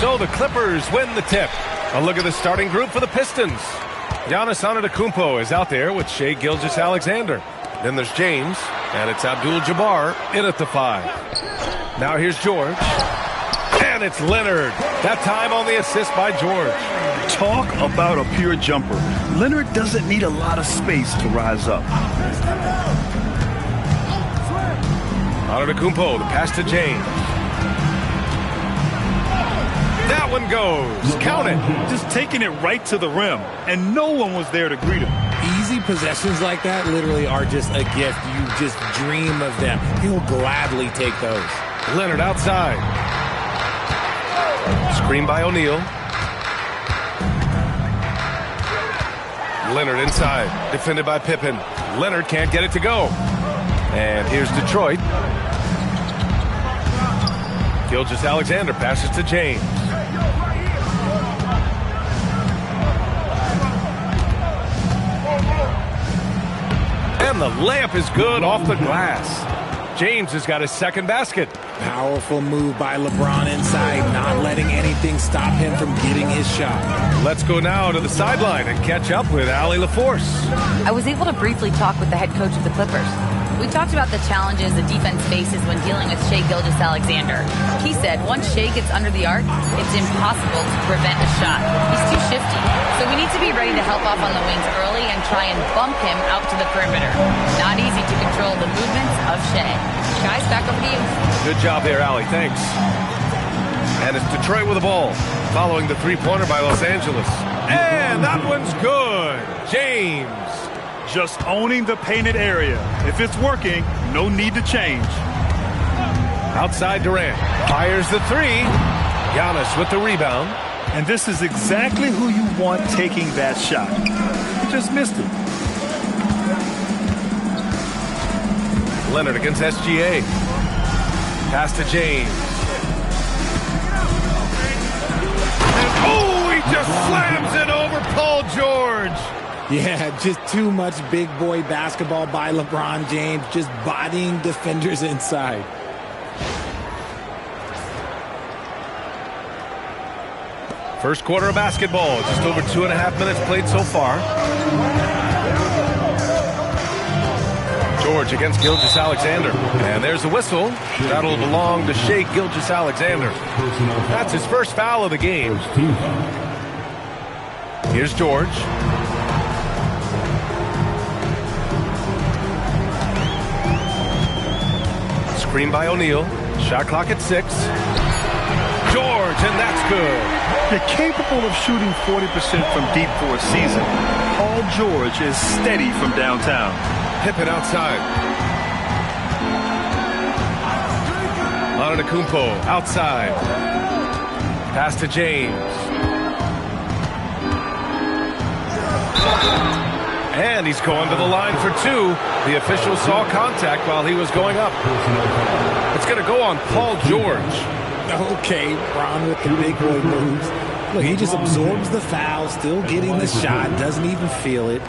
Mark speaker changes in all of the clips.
Speaker 1: So the Clippers win the tip. A look at the starting group for the Pistons. Giannis Antetokounmpo is out there with Shai Gilgeous-Alexander. Then there's James, and it's Abdul-Jabbar in at the 5. Now here's George. And it's Leonard. That time on the assist by George.
Speaker 2: Talk about a pure jumper. Leonard doesn't need a lot of space to rise up.
Speaker 1: Antetokounmpo, the pass to James. That one goes. Count it.
Speaker 2: Just taking it right to the rim, and no one was there to greet him.
Speaker 3: Easy possessions like that literally are just a gift. You just dream of them. He'll gladly take those.
Speaker 1: Leonard outside. Screen by O'Neal. Leonard inside. Defended by Pippen. Leonard can't get it to go. And here's Detroit. Gilgeous-Alexander passes to James. And the layup is good off the glass. James has got his second basket.
Speaker 3: Powerful move by LeBron inside, not letting anything stop him from getting his shot.
Speaker 1: Let's go now to the sideline and catch up with Allie LaForce.
Speaker 4: I was able to briefly talk with the head coach of the Clippers. We talked about the challenges the defense faces when dealing with Shai Gilgeous-Alexander. He said once Shai gets under the arc, it's impossible to prevent a shot. He's too shifty. So we need to be ready to help off on the wings early and try and bump him out to the perimeter. Not easy to control the movements of Shai. Guys, back over to you.
Speaker 1: Good job there, Allie. Thanks. And it's Detroit with the ball, following the three-pointer by Los Angeles. And that one's good. James.
Speaker 2: Just owning the painted area. If it's working, no need to change.
Speaker 1: Outside Durant. Fires the three. Giannis with the rebound.
Speaker 2: And this is exactly who you want taking that shot. He just missed it.
Speaker 1: Leonard against SGA. Pass to James. And he just slams it over Paul George.
Speaker 3: Yeah, just too much big boy basketball by LeBron James, just bodying defenders inside.
Speaker 1: First quarter of basketball, just over 2.5 minutes played so far. George against Gilgeous-Alexander. And there's the whistle. That'll belong to Shai Gilgeous-Alexander. That's his first foul of the game. Here's George. Screen by O'Neal. Shot clock at 6. George, and that's good.
Speaker 2: They're capable of shooting 40% from deep for a season. Paul George is steady from downtown.
Speaker 1: Pippen outside. Antetokounmpo outside. Pass to James. And he's going to the line for 2. The official saw contact while he was going up. It's going to go on Paul George.
Speaker 3: Okay, Ron with the big boy moves. Look, he just absorbs the foul, still getting the shot, doesn't even feel it.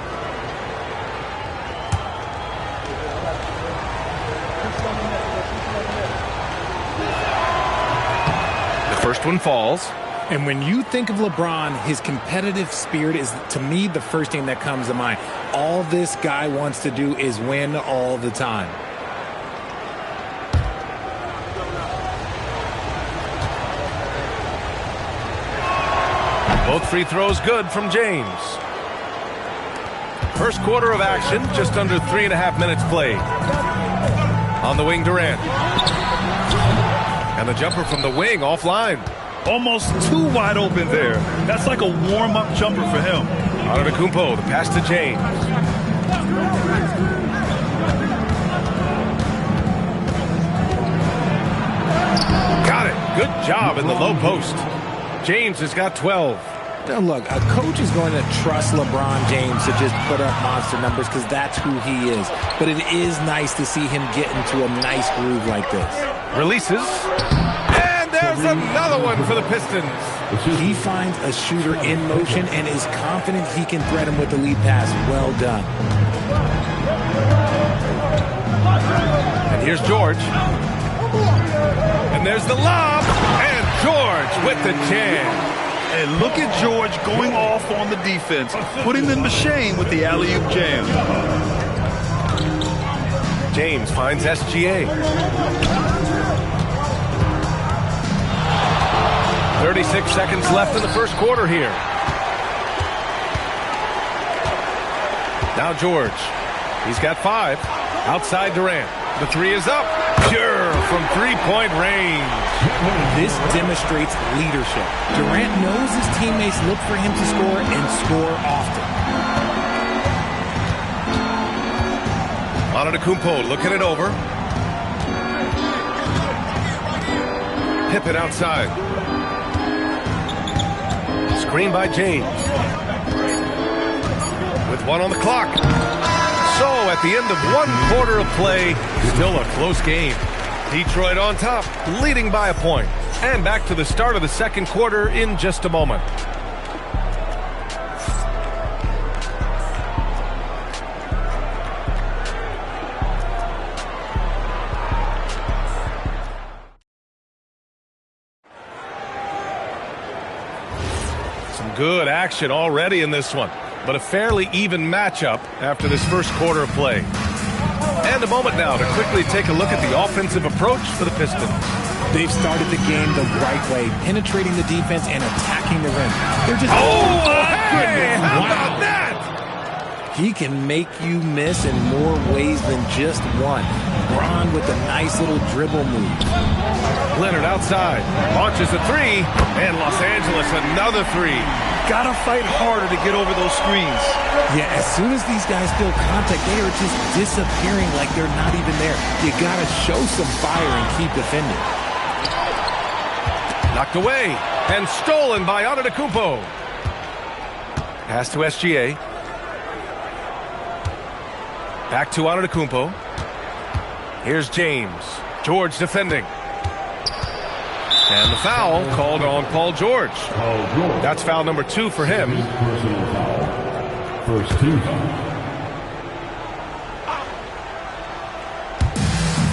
Speaker 1: The first one falls.
Speaker 3: And when you think of LeBron, his competitive spirit is, to me, the first thing that comes to mind. All this guy wants to do is win all the time.
Speaker 1: Both free throws good from James. First quarter of action, just under 3.5 minutes played. On the wing, Durant. And the jumper from the wing offline.
Speaker 2: Almost too wide open there. That's like a warm-up jumper for him.
Speaker 1: Antetokounmpo, the pass to James. Got it. Good job in the low post. James has got 12.
Speaker 3: Now look, a coach is going to trust LeBron James to just put up monster numbers because that's who he is. But it is nice to see him get into a nice groove like this.
Speaker 1: Releases. And there's another one for the Pistons.
Speaker 3: He finds a shooter in motion and is confident he can thread him with the lead pass. Well done.
Speaker 1: And here's George. And there's the lob. And George with the jam.
Speaker 2: And look at George going off on the defense, putting them to shame with the alley-oop jam.
Speaker 1: James finds SGA. 36 seconds left in the first quarter here. Now George. He's got 5. Outside Durant. The 3 is up. Pure from three-point range.
Speaker 3: This demonstrates leadership. Durant knows his teammates look for him to score and score often.
Speaker 1: Antetokounmpo looking it over. Pippen outside. Screen by James. With 1 on the clock. So at the end of 1 quarter of play, still a close game. Detroit on top, leading by a point. And back to the start of the second quarter in just a moment. Some good action already in this one, but a fairly even matchup after this first quarter of play. And a moment now to quickly take a look at the offensive approach for the Pistons.
Speaker 3: They've started the game the right way, penetrating the defense and attacking the rim. They're just...
Speaker 1: Hey, how about that?
Speaker 3: He can make you miss in more ways than just one. Bron with a nice little dribble move.
Speaker 1: Leonard outside, launches a 3, and Los Angeles another 3.
Speaker 2: Gotta fight harder to get over those screens.
Speaker 3: Yeah, as soon as these guys feel contact, they are just disappearing like they're not even there. You gotta show some fire and keep defending.
Speaker 1: Knocked away and stolen by Antetokounmpo. Pass to SGA. Back to Antetokounmpo. Here's James. George defending. And the foul called on Paul George. That's foul number 2 for him.
Speaker 5: First team.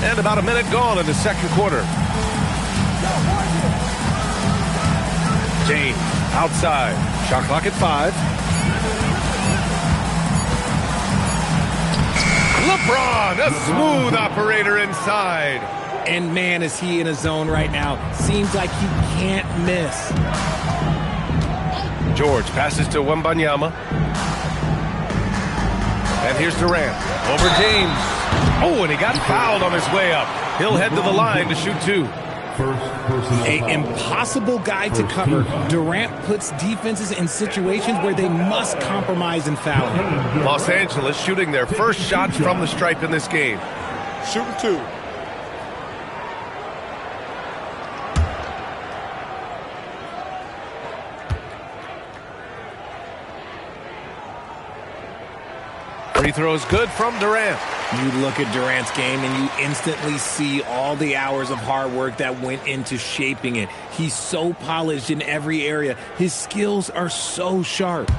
Speaker 1: And about a minute gone in the second quarter. James outside. Shot clock at 5. LeBron, a smooth operator inside.
Speaker 3: And man, is he in a zone right now. Seems like he can't miss.
Speaker 1: George passes to Wembanyama. And here's Durant. Over James. Oh, and he got fouled on his way up. He'll head to the line to shoot 2.
Speaker 3: An impossible guy to cover. Durant puts defenses in situations where they must compromise and foul him.
Speaker 1: Los Angeles shooting their first shots from the stripe in this game.
Speaker 6: Shooting 2.
Speaker 1: Free throws good from Durant.
Speaker 3: You look at Durant's game and you instantly see all the hours of hard work that went into shaping it. He's so polished in every area. His skills are so sharp.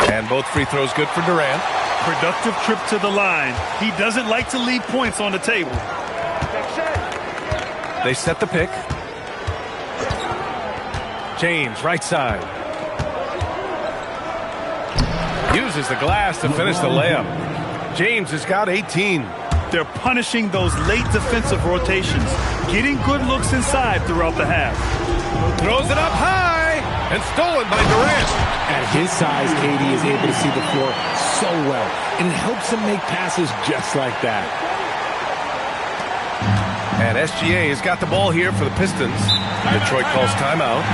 Speaker 1: And both free throws good for Durant.
Speaker 2: Productive trip to the line. He doesn't like to leave points on the table.
Speaker 1: They set the pick. James, right side. Uses the glass to finish the layup. James has got 18.
Speaker 2: They're punishing those late defensive rotations, getting good looks inside throughout the half.
Speaker 1: Throws it up high and stolen by Durant.
Speaker 3: At his size, KD is able to see the floor so well, and it helps him make passes just like that.
Speaker 1: And SGA has got the ball here for the Pistons. Detroit calls timeout.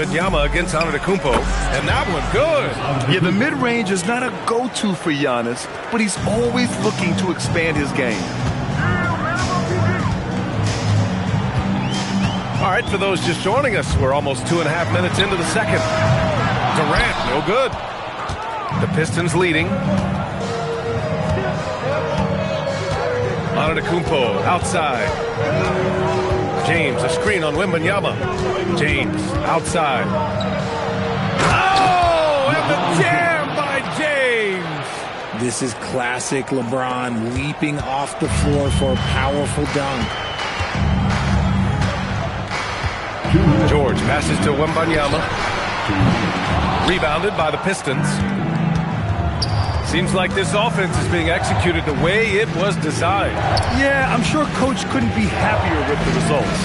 Speaker 1: Wembanyama against Antetokounmpo, and that one good.
Speaker 2: Yeah, the mid-range is not a go-to for Giannis, but he's always looking to expand his game.
Speaker 1: All right, for those just joining us, we're almost 2.5 minutes into the second. Durant, no good. The Pistons leading. Antetokounmpo outside. James, a screen on Wembanyama. James outside. Oh, and the jam by James.
Speaker 3: This is classic LeBron leaping off the floor for a powerful dunk.
Speaker 1: George passes to Wembanyama. Rebounded by the Pistons. Seems like this offense is being executed the way it was designed.
Speaker 2: Yeah, I'm sure Coach couldn't be happier with the results.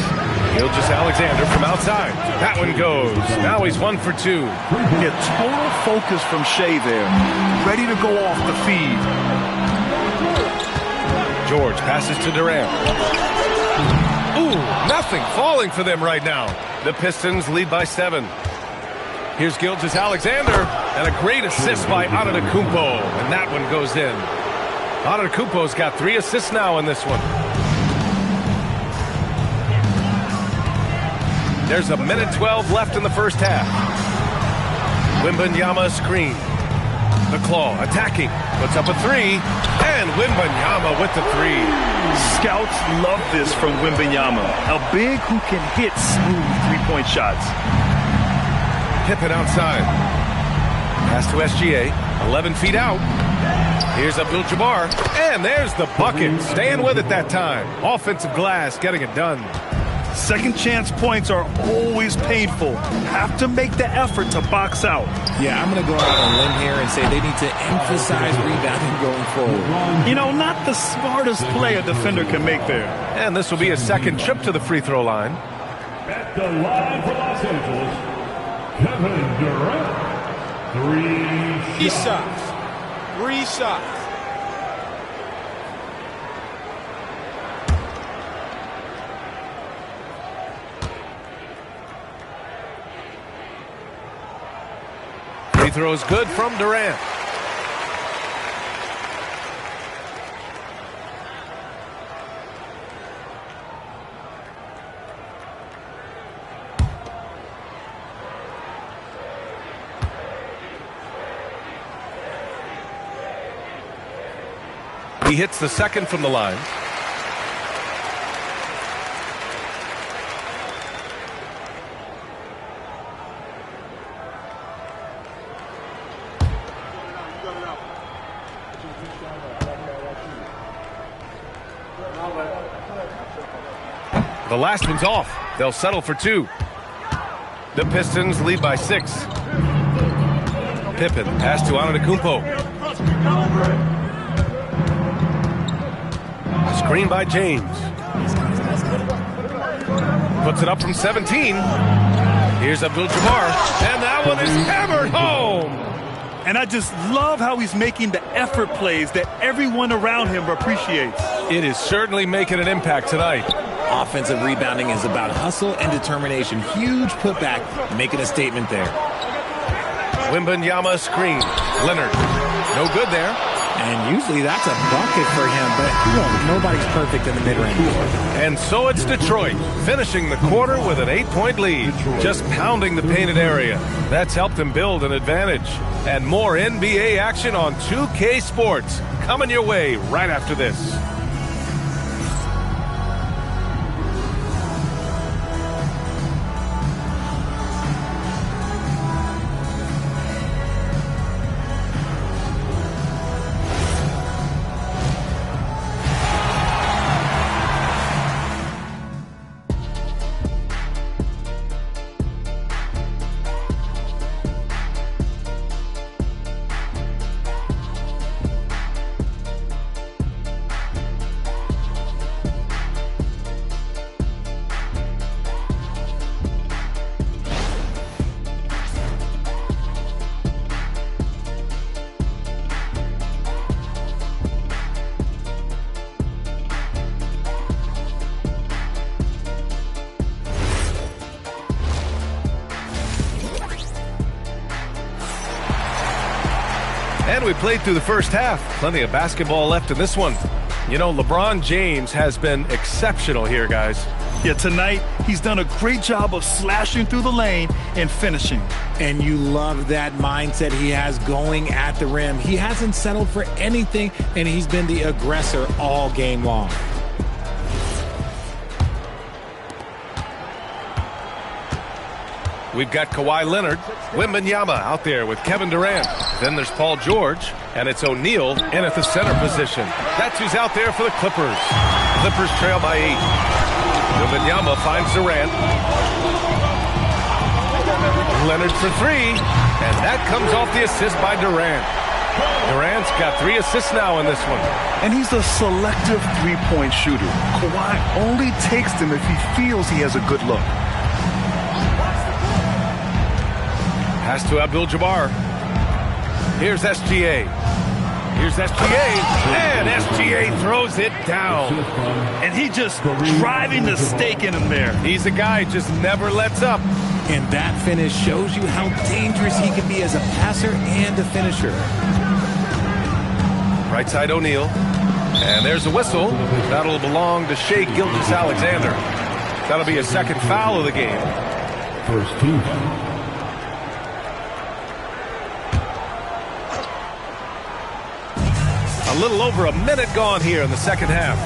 Speaker 1: Gilgeous-Alexander from outside. That one goes. Now he's 1 for 2.
Speaker 2: Yeah, total focus from Shea there. Ready to go off the feed.
Speaker 1: George passes to Durant. Ooh, nothing falling for them right now. The Pistons lead by 7. Here's Gilgeous-Alexander, and a great assist by Antetokounmpo, and that one goes in. Antetokounmpo's got 3 assists now in this one. There's 1:12 left in the first half. Wembanyama screen. The claw attacking, puts up a 3, and Wembanyama with the 3.
Speaker 2: Scouts love this from Wembanyama, a big who can hit smooth three-point shots.
Speaker 1: Pippen outside. Pass to SGA. 11 feet out. Here's Abdul-Jabbar. And there's the bucket. Staying with it that time. Offensive glass getting it done.
Speaker 2: Second chance points are always painful. Have to make the effort to box out.
Speaker 3: Yeah, I'm going to go out on a limb here and say they need to emphasize rebounding going forward.
Speaker 2: You know, not the smartest play a defender can make there.
Speaker 1: And this will be a second trip to the free throw line.
Speaker 5: At the line for Los Angeles, Kevin Durant. 3 shots.
Speaker 6: 3 shots.
Speaker 1: Free throw is good from Durant. He hits the second from the line. The last one's off. They'll settle for 2. The Pistons lead by 6. Pippen pass to Antetokounmpo. Screen by James. Puts it up from 17. Here's Abdul-Jabbar. And that one is hammered home.
Speaker 2: And I just love how he's making the effort plays that everyone around him appreciates.
Speaker 1: It is certainly making an impact tonight.
Speaker 3: Offensive rebounding is about hustle and determination. Huge putback, making a statement there.
Speaker 1: Wembanyama screen. Leonard. No good there.
Speaker 3: And usually that's a bucket for him, but nobody's perfect in the mid-range.
Speaker 1: And so it's Detroit, finishing the quarter with an 8-point lead, just pounding the painted area. That's helped them build an advantage. And more NBA action on 2K Sports, coming your way right after this. And we played through the first half. Plenty of basketball left in this one. You know, LeBron James has been exceptional here, guys.
Speaker 2: Yeah, tonight he's done a great job of slashing through the lane and finishing.
Speaker 3: And you love that mindset he has going at the rim. He hasn't settled for anything, and he's been the aggressor all game long.
Speaker 1: We've got Kawhi Leonard, Wembanyama out there with Kevin Durant. Then there's Paul George, and it's O'Neal in at the center position. That's who's out there for the Clippers. Clippers trail by 8. Wembanyama finds Durant. Leonard for 3, and that comes off the assist by Durant. Durant's got 3 assists now in this one.
Speaker 2: And he's a selective three-point shooter. Kawhi only takes them if he feels he has a good look.
Speaker 1: Pass to Abdul-Jabbar. Here's SGA. Here's SGA. And SGA throws it down.
Speaker 2: And he just driving the stake in him there.
Speaker 1: He's a guy who just never lets up.
Speaker 3: And that finish shows you how dangerous he can be as a passer and a finisher.
Speaker 1: Right side O'Neal. And there's a whistle. That'll belong to Shai Gilgeous-Alexander. That'll be a second foul of the game.
Speaker 5: First team.
Speaker 1: A little over a minute gone here in the second half.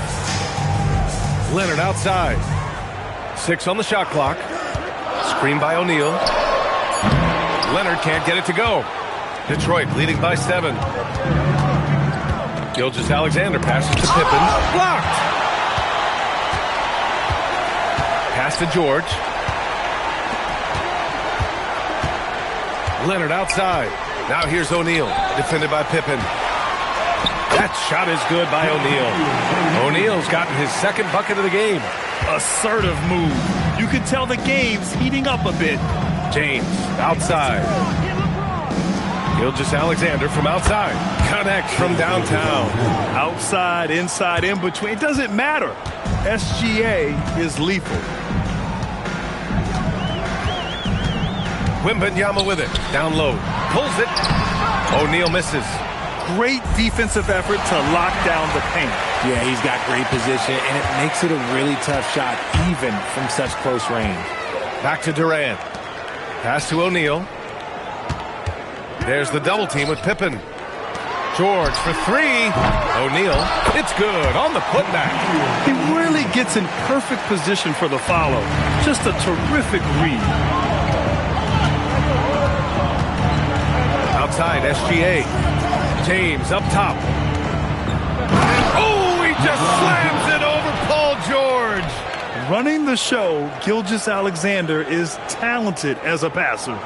Speaker 1: Leonard outside. 6 on the shot clock. Screen by O'Neal. Leonard can't get it to go. Detroit leading by 7. Gilgeous-Alexander passes to Pippen. Blocked! Pass to George. Leonard outside. Now here's O'Neal. Defended by Pippen. That shot is good by O'Neal. O'Neal's gotten his second bucket of the game.
Speaker 2: Assertive move. You can tell the game's heating up a bit.
Speaker 1: James outside. Gilgeous-Alexander from outside. Connects from downtown.
Speaker 2: Outside, inside, in between. It doesn't matter. SGA is lethal.
Speaker 1: Wembanyama with it. Down low. Pulls it. O'Neal misses.
Speaker 2: Great defensive effort to lock down the paint.
Speaker 3: Yeah, he's got great position, and it makes it a really tough shot, even from such close range.
Speaker 1: Back to Durant. Pass to O'Neal. There's the double team with Pippen. George for 3. O'Neal. It's good on the putback.
Speaker 2: He really gets in perfect position for the follow. Just a terrific read.
Speaker 1: Outside, SGA. James up top. Oh, he just slams it over Paul George.
Speaker 2: Running the show, Gilgeous-Alexander is talented as a passer.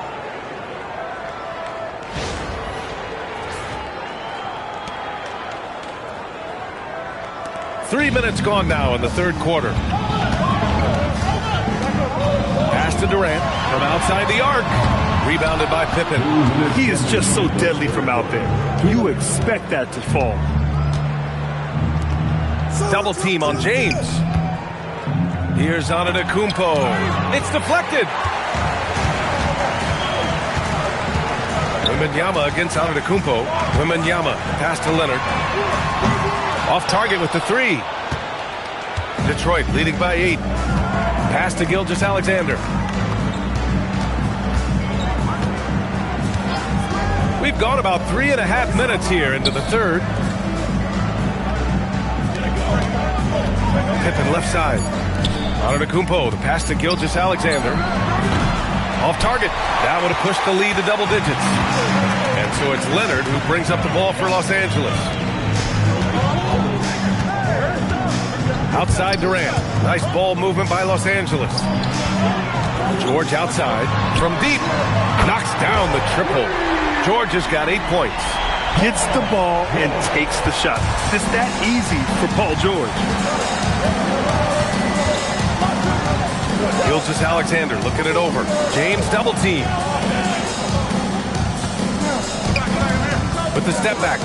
Speaker 1: Three minutes gone now in the third quarter. Pass to Durant from outside the arc. Rebounded by Pippen.
Speaker 2: He is just so deadly from out there. You expect that to fall.
Speaker 1: Double team on James. Here's Antetokounmpo. It's deflected. Wembanyama against Antetokounmpo. Wembanyama pass to Leonard. Off target with the 3. Detroit leading by 8. Pass to Gilgeous-Alexander. We've gone about 3.5 minutes here into the third. Pippen left side. Antetokounmpo, the pass to Gilgeous-Alexander. Off target. That would have pushed the lead to double digits. And so it's Leonard who brings up the ball for Los Angeles. Outside Durant. Nice ball movement by Los Angeles. George outside. From deep. Knocks down the triple. George has got 8 points.
Speaker 2: Gets the ball and takes the shot. It's that easy for Paul George.
Speaker 1: Gilgeous-Alexander looking it over. James double team. With the step back.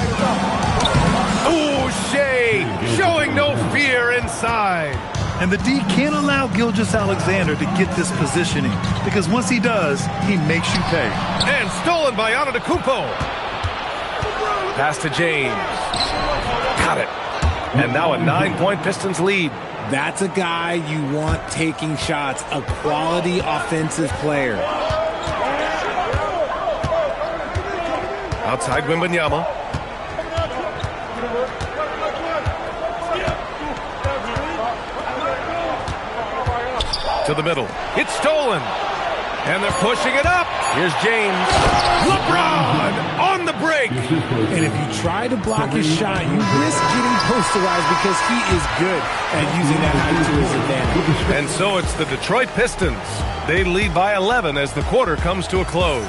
Speaker 1: Ooh, Shai showing no fear inside.
Speaker 2: And the D can't allow Gilgeous-Alexander to get this positioning, because once he does, he makes you pay.
Speaker 1: And stolen by Antetokounmpo. Pass to James. Got it. And now a 9-point Pistons lead.
Speaker 3: That's a guy you want taking shots, a quality offensive player.
Speaker 1: Outside Wembanyama. To the middle. It's stolen. And they're pushing it up. Here's James. LeBron on the break.
Speaker 3: And if you try to block his shot, you risk getting posterized because he is good at using that height to his advantage.
Speaker 1: And so it's the Detroit Pistons. They lead by 11 as the quarter comes to a close.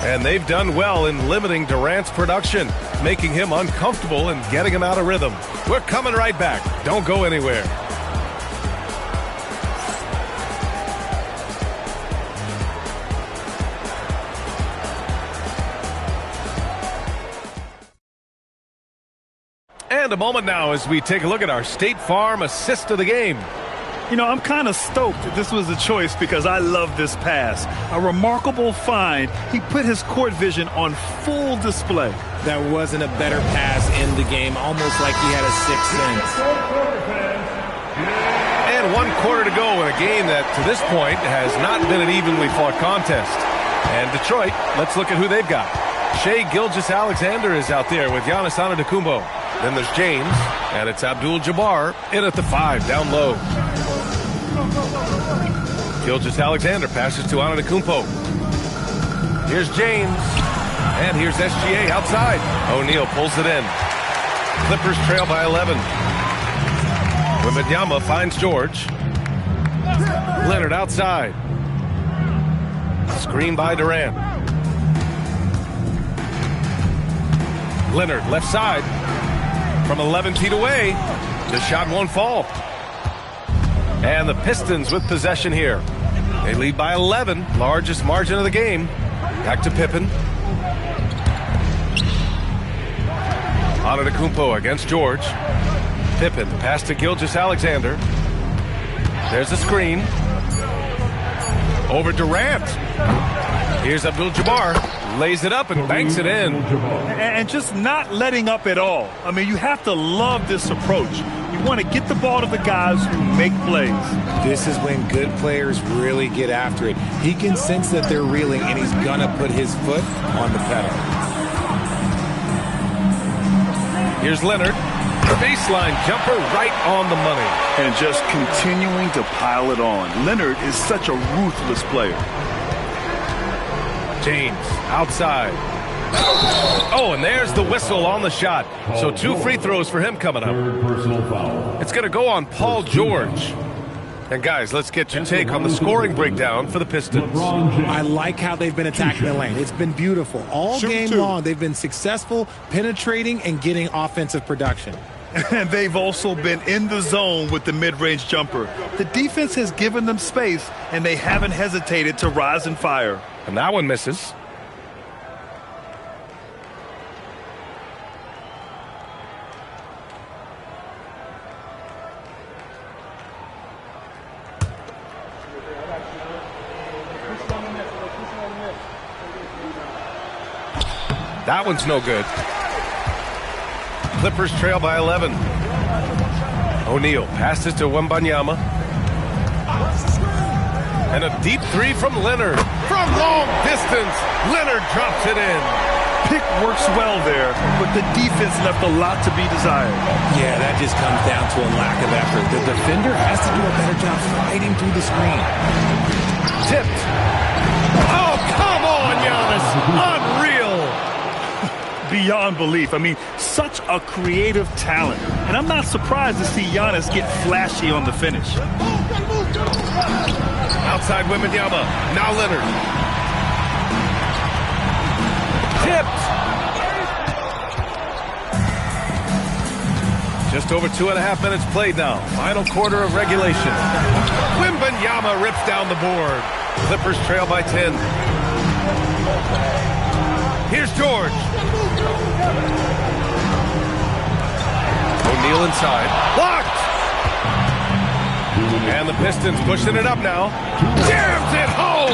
Speaker 1: And they've done well in limiting Durant's production, making him uncomfortable and getting him out of rhythm. We're coming right back. Don't go anywhere. And a moment now as we take a look at our State Farm assist of the game.
Speaker 2: You know, I'm kind of stoked that this was a choice because I love this pass. A remarkable find. He put his court vision on full display.
Speaker 3: There wasn't a better pass in the game, almost like he had a sixth sense.
Speaker 1: And 1 quarter to go in a game that, to this point, has not been an evenly fought contest. And Detroit, let's look at who they've got. Shai Gilgeous-Alexander is out there with Giannis Antetokounmpo. Then there's James, and it's Abdul-Jabbar in at the 5, down low. Gilgeous-Alexander passes to Antetokounmpo. Here's James, and here's SGA outside. O'Neal pulls it in. Clippers trail by 11. Wembanyama finds George. Leonard outside. Screen by Durant. Leonard left side. From 11 feet away, the shot won't fall. And the Pistons with possession here. They lead by 11, largest margin of the game. Back to Pippen. Antetokounmpo against George. Pippen, pass to Gilgeous-Alexander. There's a screen. Over Durant. Here's Abdul-Jabbar. Lays it up and banks it in.
Speaker 2: And just not letting up at all. I mean, you have to love this approach. You want to get the ball to the guys who make plays.
Speaker 3: This is when good players really get after it. He can sense that they're reeling, and he's going to put his foot on the pedal.
Speaker 1: Here's Leonard. Baseline jumper right on the money.
Speaker 2: And just continuing to pile it on. Leonard is such a ruthless player.
Speaker 1: James outside. Oh, and there's the whistle on the shot. So 2 free throws for him coming up.
Speaker 5: Personal foul.
Speaker 1: It's going to go on Paul George. And guys, let's get your take on the scoring breakdown for the Pistons.
Speaker 3: I like how they've been attacking the lane. It's been beautiful. All game long, they've been successful penetrating and getting offensive production.
Speaker 2: And they've also been in the zone with the mid-range jumper. The defense has given them space, and they haven't hesitated to rise and fire.
Speaker 1: And that one misses. That one's no good. Clippers trail by 11. O'Neal passes to Wembanyama. And a deep 3 from Leonard. From long distance, Leonard drops it in.
Speaker 2: Pick works well there, but the defense left a lot to be desired.
Speaker 3: Yeah, that just comes down to a lack of effort. The defender has to do a better job fighting through the screen.
Speaker 1: Tipped. Oh, come on, Giannis. Unreal.
Speaker 2: Beyond belief. I mean, such a creative talent. And I'm not surprised to see Giannis get flashy on the finish.
Speaker 1: Outside Wembanyama. Now Leonard. Tipped. Just over 2.5 minutes played now. Final quarter of regulation. Wembanyama rips down the board. Clippers trail by 10. Here's George. O'Neal inside. Blocked! And the Pistons pushing it up now. Jams it home!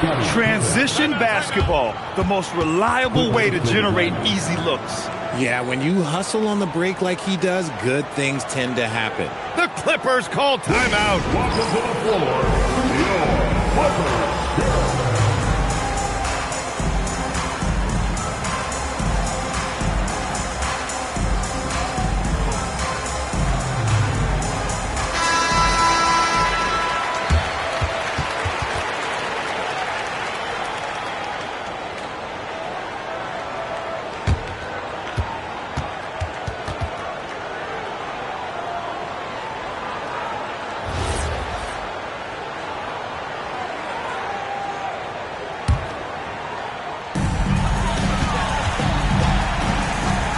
Speaker 2: Transition basketball, the most reliable way to generate easy looks.
Speaker 3: Yeah, when you hustle on the break like he does, good things tend to happen.
Speaker 1: The Clippers call timeout.
Speaker 5: Welcome to the floor, your Clippers.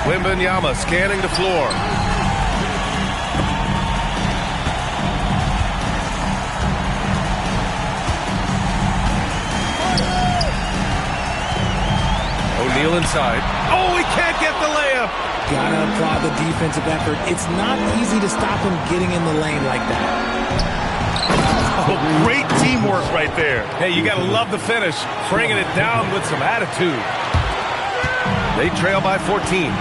Speaker 1: Wembanyama scanning the floor. O'Neal inside. Oh, he can't get the layup.
Speaker 3: Gotta applaud the defensive effort. It's not easy to stop him getting in the lane like that.
Speaker 2: Oh, great teamwork right there.
Speaker 1: Hey, you gotta love the finish. Bringing it down with some attitude. They trail by 14.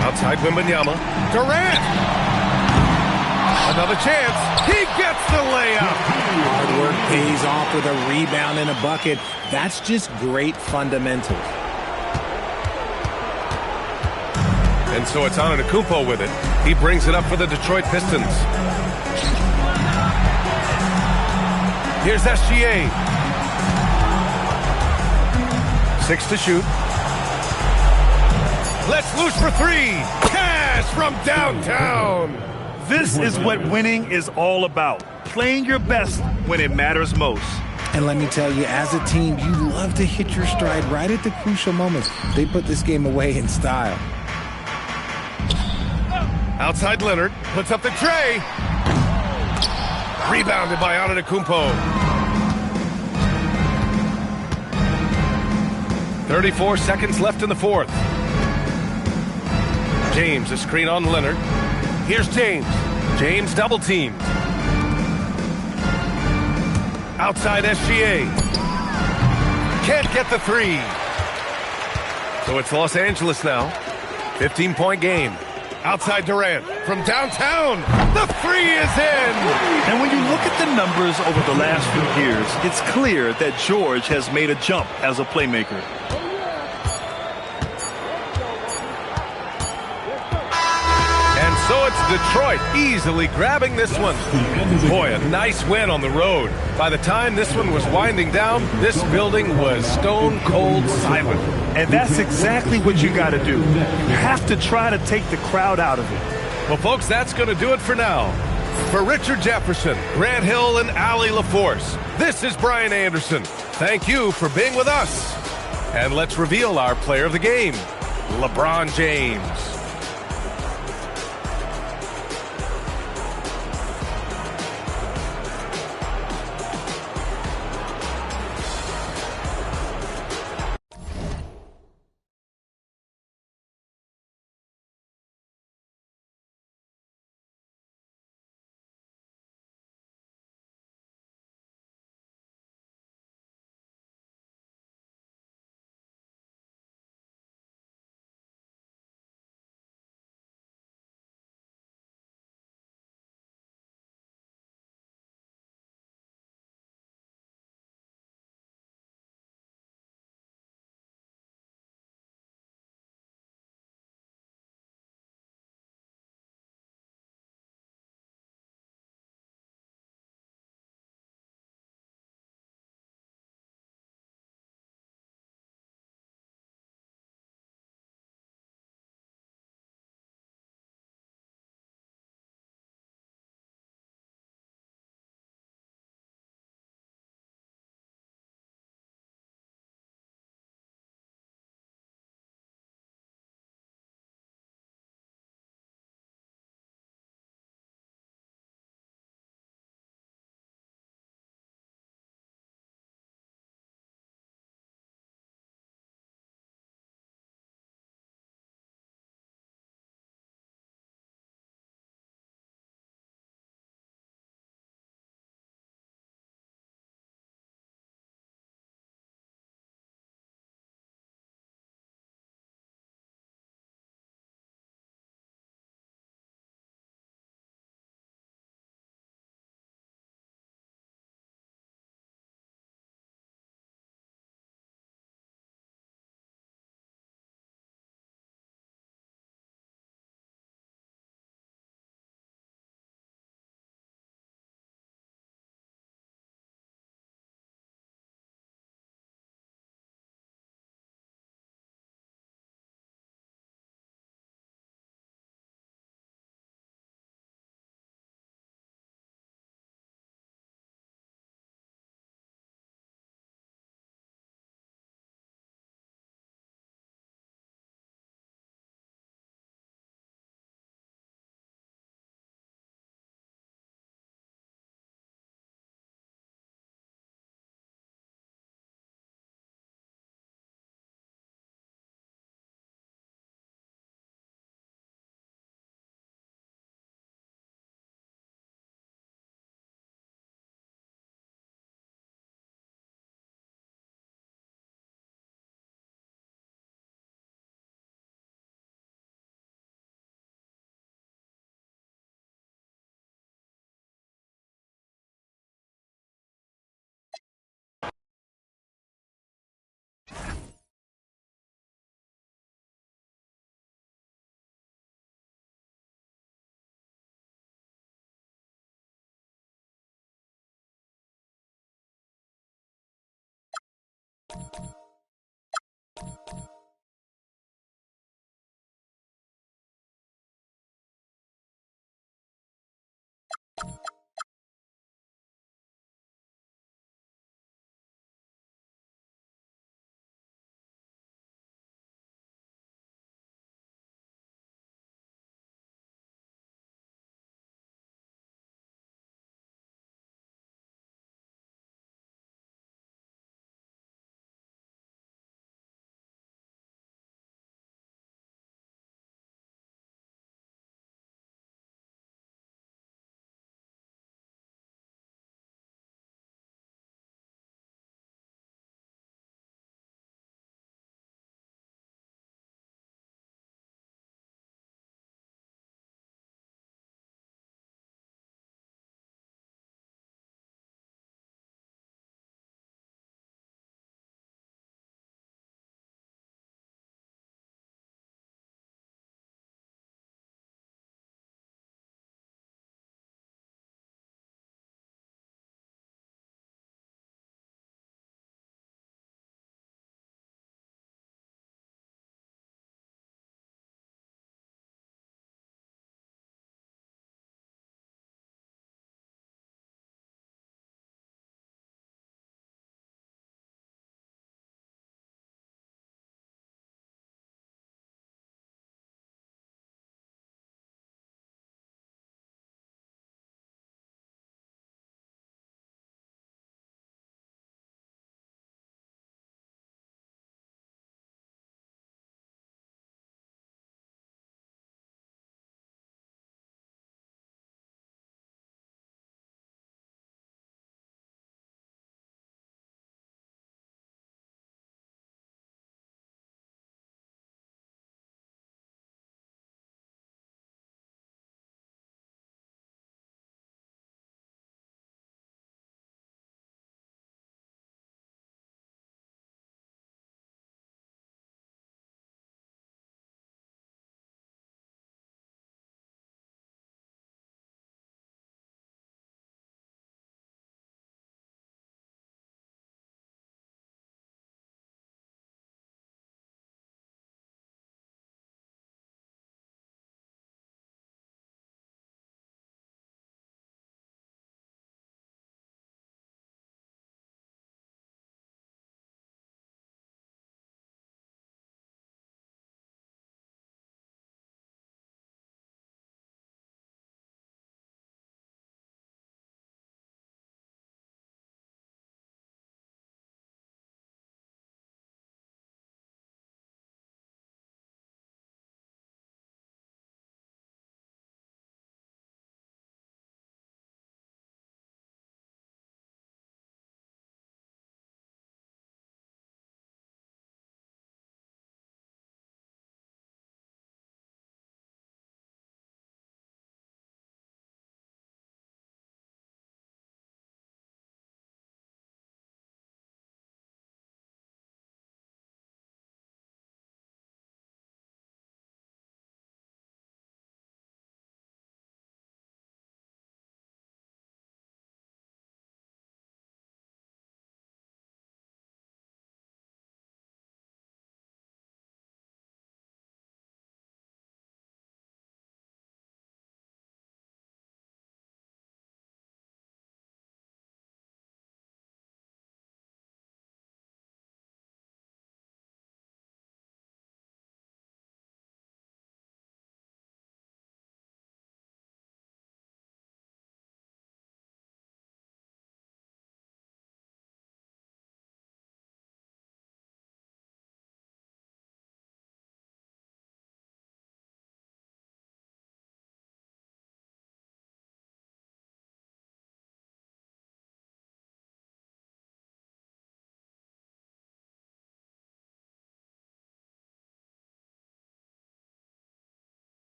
Speaker 1: Outside Wembanyama. Durant! Another chance. He gets the layup.
Speaker 3: Hard work pays off with a rebound and a bucket. That's just great fundamentals.
Speaker 1: And so it's Antetokounmpo with it. He brings it up for the Detroit Pistons. Here's SGA. 6 to shoot. Let's loose for 3. Cash from downtown.
Speaker 2: This is what winning is all about. Playing your best when it matters most.
Speaker 3: And let me tell you, as a team, you love to hit your stride right at the crucial moments. They put this game away in style.
Speaker 1: Outside Leonard. Puts up the tray. Rebounded by Antetokounmpo. 34 seconds left in the fourth. James, a screen on Leonard. Here's James. James double teamed. Outside SGA. Can't get the 3. So it's Los Angeles now. 15-point game. Outside Durant. From downtown. The 3 is in.
Speaker 2: And when you look at the numbers over the last few years, it's clear that George has made a jump as a playmaker.
Speaker 1: So it's Detroit easily grabbing this one. Boy, a nice win on the road. By the time this one was winding down, this building was stone cold silent.
Speaker 2: And that's exactly what you got to do. You have to try to take the crowd out of it.
Speaker 1: Well, folks, that's going to do it for now. For Richard Jefferson, Grant Hill, and Allie LaForce, this is Brian Anderson. Thank you for being with us. And let's reveal our player of the game, LeBron James.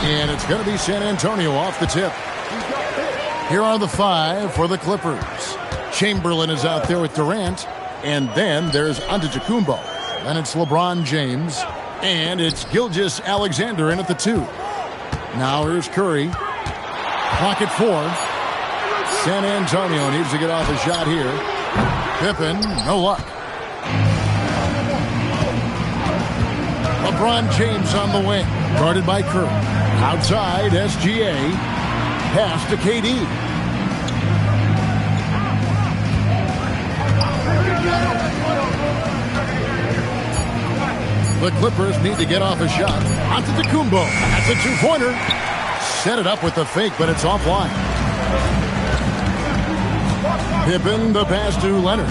Speaker 6: And it's going to be San Antonio off the tip. Here are the 5 for the Clippers. Chamberlain is out there with Durant. And then there's Antetokounmpo. Then it's LeBron James. And it's Gilgeous-Alexander in at the 2. Now here's Curry. Clock at 4. San Antonio needs to get off a shot here. Pippen, no luck. LeBron James on the wing, guarded by Curry. Outside, SGA. Pass to KD. The Clippers need to get off a shot. Antetokounmpo. That's a 2-pointer. Set it up with the fake, but it's offline. Pippen, the pass to Leonard.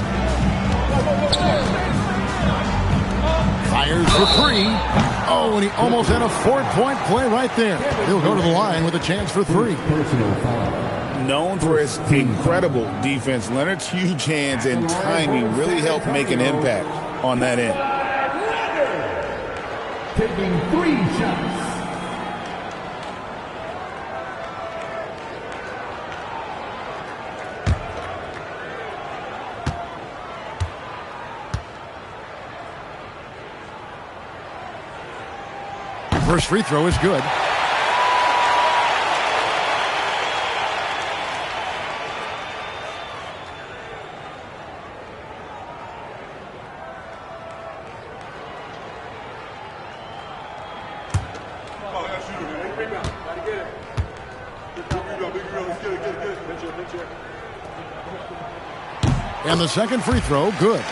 Speaker 6: Fires for 3. Oh, and he almost had a 4-point play right there. He'll go to the line with a chance for 3.
Speaker 7: Known for his incredible defense, Leonard's huge hands and timing really helped make an impact on that end.
Speaker 5: Taking 3 shots.
Speaker 6: First free throw is good. And the second free throw, good.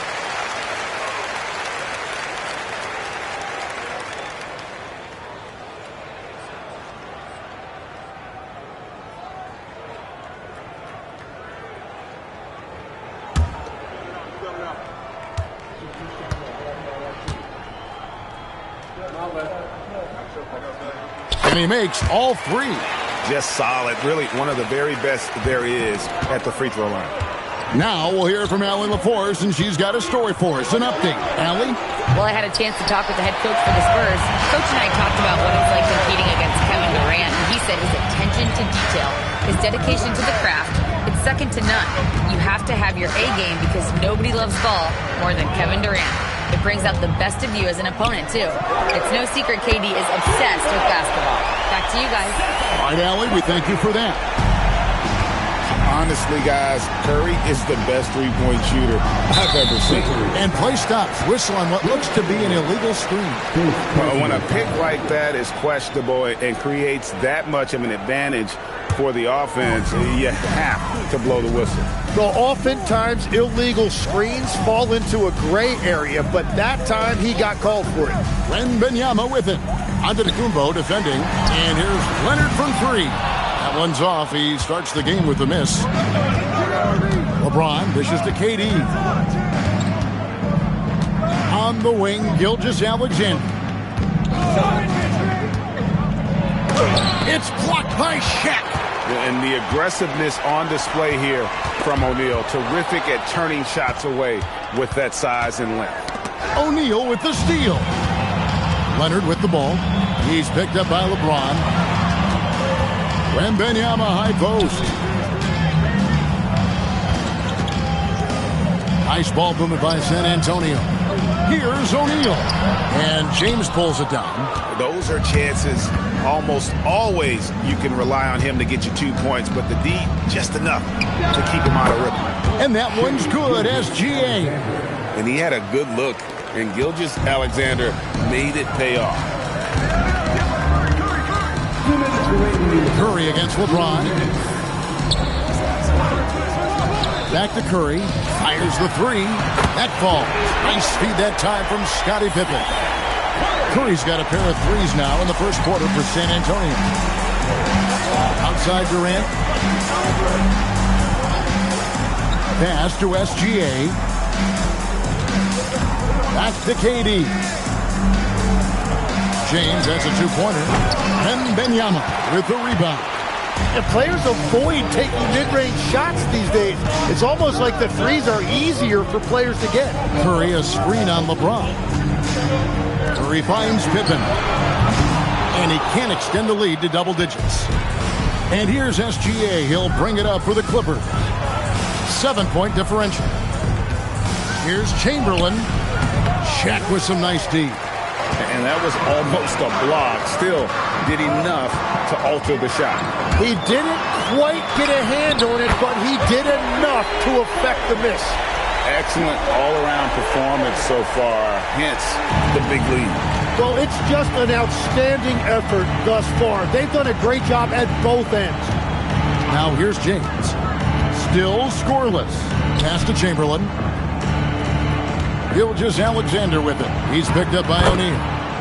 Speaker 6: And he makes all 3.
Speaker 7: Just solid. Really one of the very best there is at the free throw line.
Speaker 6: Now we'll hear from Allie LaForce, and she's got a story for us. An update. Allie?
Speaker 4: Well, I had a chance to talk with the head coach for the Spurs. Coach and I talked about what it's like competing against Kevin Durant. And he said his attention to detail, his dedication to the craft, it's second to none. You have to have your A game because nobody loves ball more than Kevin Durant. It brings out the best of you as an opponent, too. It's no secret KD is obsessed with basketball. Back to you guys.
Speaker 6: All right, Allie, we thank you for that.
Speaker 7: Honestly, guys, Curry is the best three-point shooter I've ever seen.
Speaker 6: And play stops. Whistle on what looks to be an illegal screen.
Speaker 7: Well, when a pick like that is questionable and creates that much of an advantage for the offense, you have to blow the whistle.
Speaker 8: Well, oftentimes illegal screens fall into a gray area, but that time he got called for it.
Speaker 6: Wembanyama with it. Antetokounmpo defending. And here's Leonard from 3. That one's off. He starts the game with the miss. LeBron dishes to KD. On the wing, Gilgeous-Alexander. It's blocked by Shaq.
Speaker 7: And the aggressiveness on display here from O'Neal. Terrific at turning shots away with that size and length.
Speaker 6: O'Neal with the steal. Leonard with the ball. He's picked up by LeBron. Wembanyama high post. Nice ball movement by San Antonio. Here's O'Neal. And James pulls it down.
Speaker 7: Those are chances almost always you can rely on him to get you 2 points, but the D, just enough to keep him out of rhythm.
Speaker 6: And that one's good, SGA.
Speaker 7: And he had a good look, and Gilgeous-Alexander made it pay off.
Speaker 6: Curry against LeBron. Back to Curry. Fires the 3. That falls. Nice feed that time from Scottie Pippen. Curry's got a pair of 3s now in the first quarter for San Antonio. Outside Durant. Pass to SGA. Back to KD. James has a 2-pointer. Wembanyama with the rebound.
Speaker 8: And players avoid taking mid-range shots these days. It's almost like the 3s are easier for players to get.
Speaker 6: Curry a screen on LeBron. Curry finds Pippen. and he can't extend the lead to double digits. And here's SGA. He'll bring it up for the Clippers. 7-point differential. Here's Chamberlain. Shaq with some nice D.
Speaker 7: And that was almost a block. Still did enough to alter the shot.
Speaker 8: He didn't quite get a hand on it, but he did enough to affect the miss.
Speaker 7: Excellent all-around performance so far, hence the big lead.
Speaker 8: Well, it's just an outstanding effort thus far. They've done a great job at both ends.
Speaker 6: Now here's James. Still scoreless. Pass to Chamberlain. Gilgeous-Alexander with it. He's picked up by O'Neal.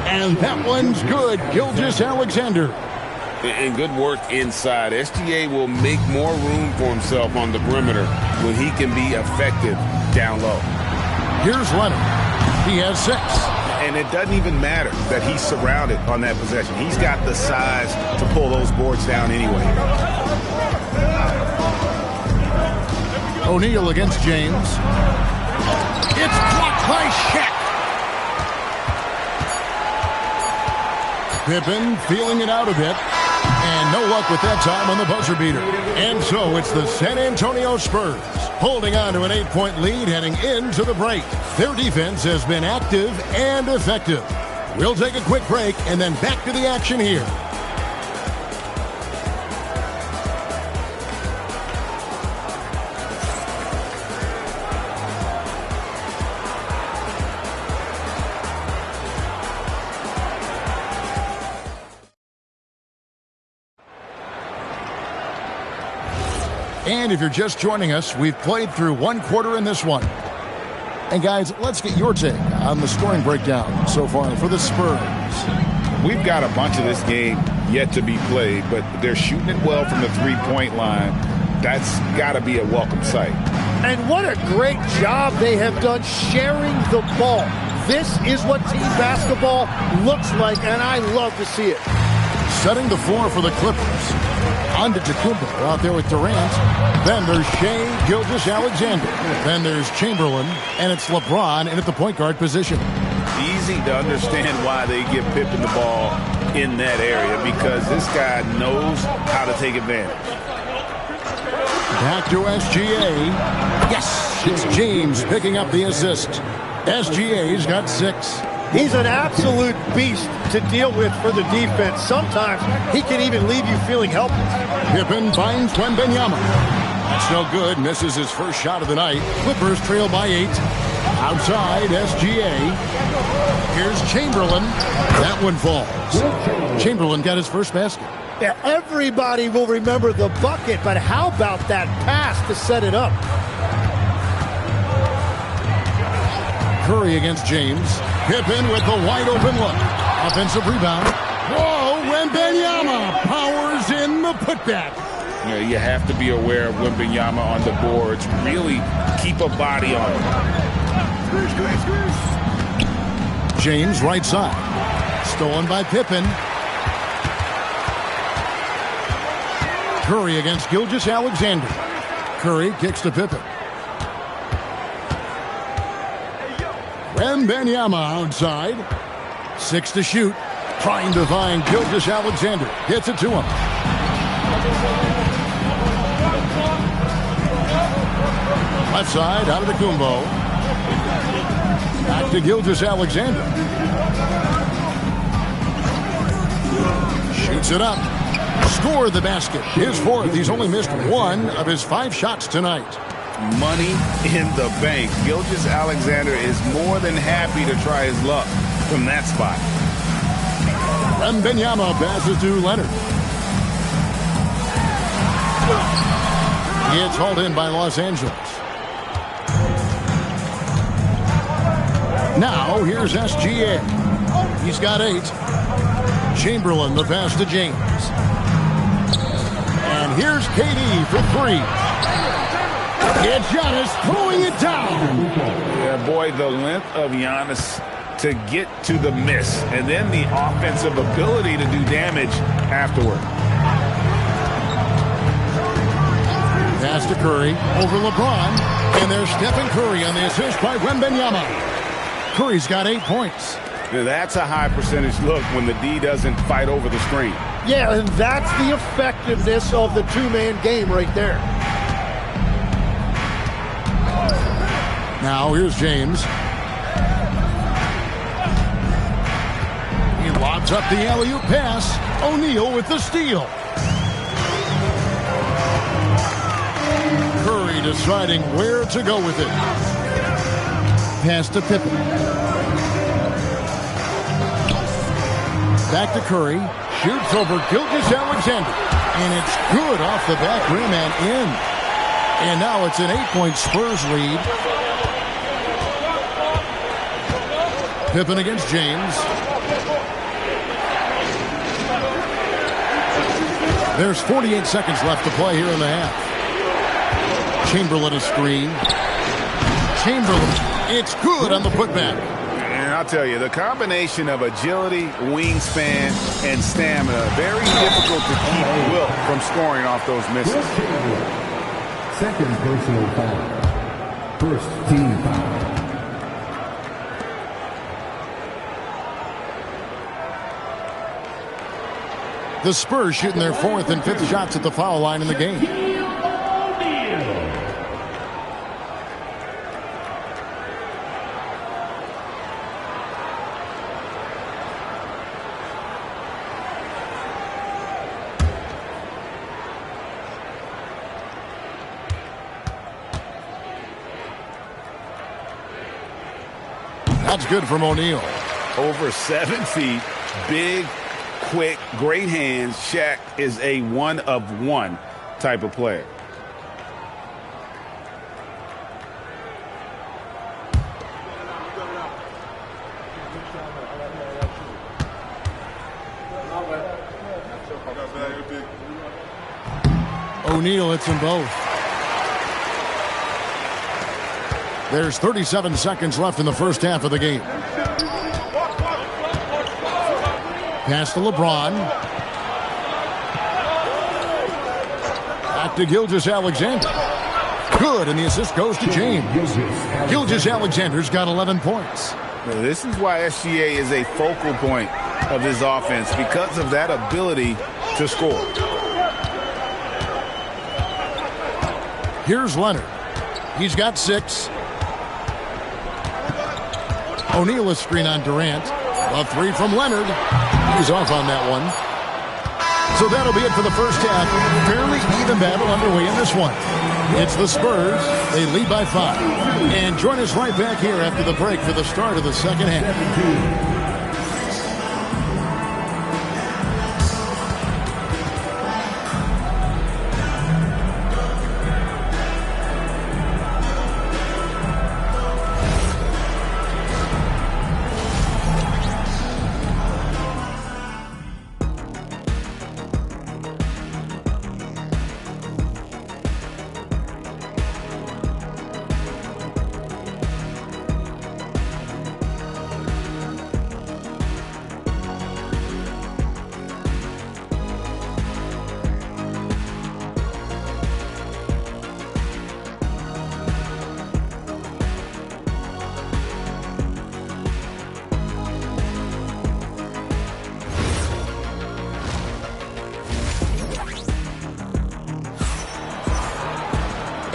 Speaker 6: And that one's good. Gilgeous-Alexander.
Speaker 7: And good work inside. SGA will make more room for himself on the perimeter when he can be effective down low.
Speaker 6: Here's Leonard. He has 6.
Speaker 7: And it doesn't even matter that he's surrounded on that possession. He's got the size to pull those boards down anyway.
Speaker 6: O'Neal against James. It's blocked by Shaq. Pippen feeling it out a bit. And no luck with that time on the buzzer beater. And so it's the San Antonio Spurs holding on to an 8-point lead heading into the break. Their defense has been active and effective. We'll take a quick break and then back to the action here. And if you're just joining us, we've played through one quarter in this one. And guys, let's get your take on the scoring breakdown so far for the Spurs.
Speaker 7: We've got a bunch of this game yet to be played, but they're shooting it well from the three-point line. That's got to be a welcome sight.
Speaker 8: And what a great job they have done sharing the ball. This is what team basketball looks like, and I love to see it.
Speaker 6: Setting the floor for the Clippers. Antetokounmpo out there with Durant. Then there's Shai Gilgeous-Alexander. Then there's Chamberlain, and it's LeBron in at the point guard position.
Speaker 7: Easy to understand why they give Pippen the ball in that area, because this guy knows how to take advantage.
Speaker 6: Back to SGA. Yes, it's James picking up the assist. SGA's got 6.
Speaker 8: He's an absolute beast to deal with for the defense. Sometimes he can even leave you feeling helpless.
Speaker 6: Pippen finds Wembanyama. That's no good. Misses his first shot of the night. Clippers trail by 8. Outside, SGA. Here's Chamberlain. That one falls. Chamberlain got his first basket.
Speaker 8: Yeah, everybody will remember the bucket, but how about that pass to set it up?
Speaker 6: Curry against James. Pippen with the wide open look. Offensive rebound. Whoa, Wembanyama powers in the putback.
Speaker 7: You know, you have to be aware of Wembanyama on the boards. Really keep a body on him.
Speaker 6: James right side. Stolen by Pippen. Curry against Gilgeous-Alexander. Curry kicks to Pippen. Wembanyama outside. 6 to shoot. Trying to find Gilgeous-Alexander. Gets it to him. Left side, out of the Kumbo. Back to Gilgeous-Alexander. Shoots it up. Scored the basket. His 4th. He's only missed 1 of his 5 shots tonight.
Speaker 7: Money in the bank. Gilgeous-Alexander is more than happy to try his luck from that spot.
Speaker 6: Wembanyama passes to Leonard. It's hauled in by Los Angeles. Now here's SGA. He's got 8. Chamberlain the pass to James. And here's KD for 3. It's Giannis throwing it down.
Speaker 7: Yeah, boy, the length of Giannis to get to the miss, and then the offensive ability to do damage afterward.
Speaker 6: Pass to Curry over LeBron, and there's Stephen Curry on the assist by Wembanyama. Curry's got 8 points.
Speaker 7: That's a high percentage look when the D doesn't fight over the screen.
Speaker 8: Yeah, and that's the effectiveness of the two-man game right there.
Speaker 6: Now here's James. He lobs up the alley-oop pass. O'Neal with the steal. Curry deciding where to go with it. Pass to Pippen. Back to Curry. Shoots over Gilgeous-Alexander. And it's good off the back rim and in. And now it's an 8-point Spurs lead. Pippen against James. There's 48 seconds left to play here in the half. Chamberlain a screen. Chamberlain. It's good on the putback.
Speaker 7: And I'll tell you, the combination of agility, wingspan, and stamina, very difficult to keep Wilt from scoring off those misses.
Speaker 5: Second personal foul. First team foul.
Speaker 6: The Spurs shooting their 4th and 5th shots at the foul line in the game. That's good from O'Neal.
Speaker 7: Over 7 feet, big, quick, great hands. Shaq is a one-of-one type of player.
Speaker 6: O'Neal hits them both. There's 37 seconds left in the first half of the game. Pass to LeBron. Back to Gilgeous-Alexander. Good, and the assist goes to James. Gilgeous-Alexander's got 11 points.
Speaker 7: Now, this is why SGA is a focal point of this offense, because of that ability to score.
Speaker 6: Here's Leonard. He's got 6. O'Neal a screen on Durant. A 3 from Leonard. He's off on that one. So that'll be it for the first half. Fairly even battle underway in this one. It's the Spurs. They lead by 5. And join us right back here after the break for the start of the second half.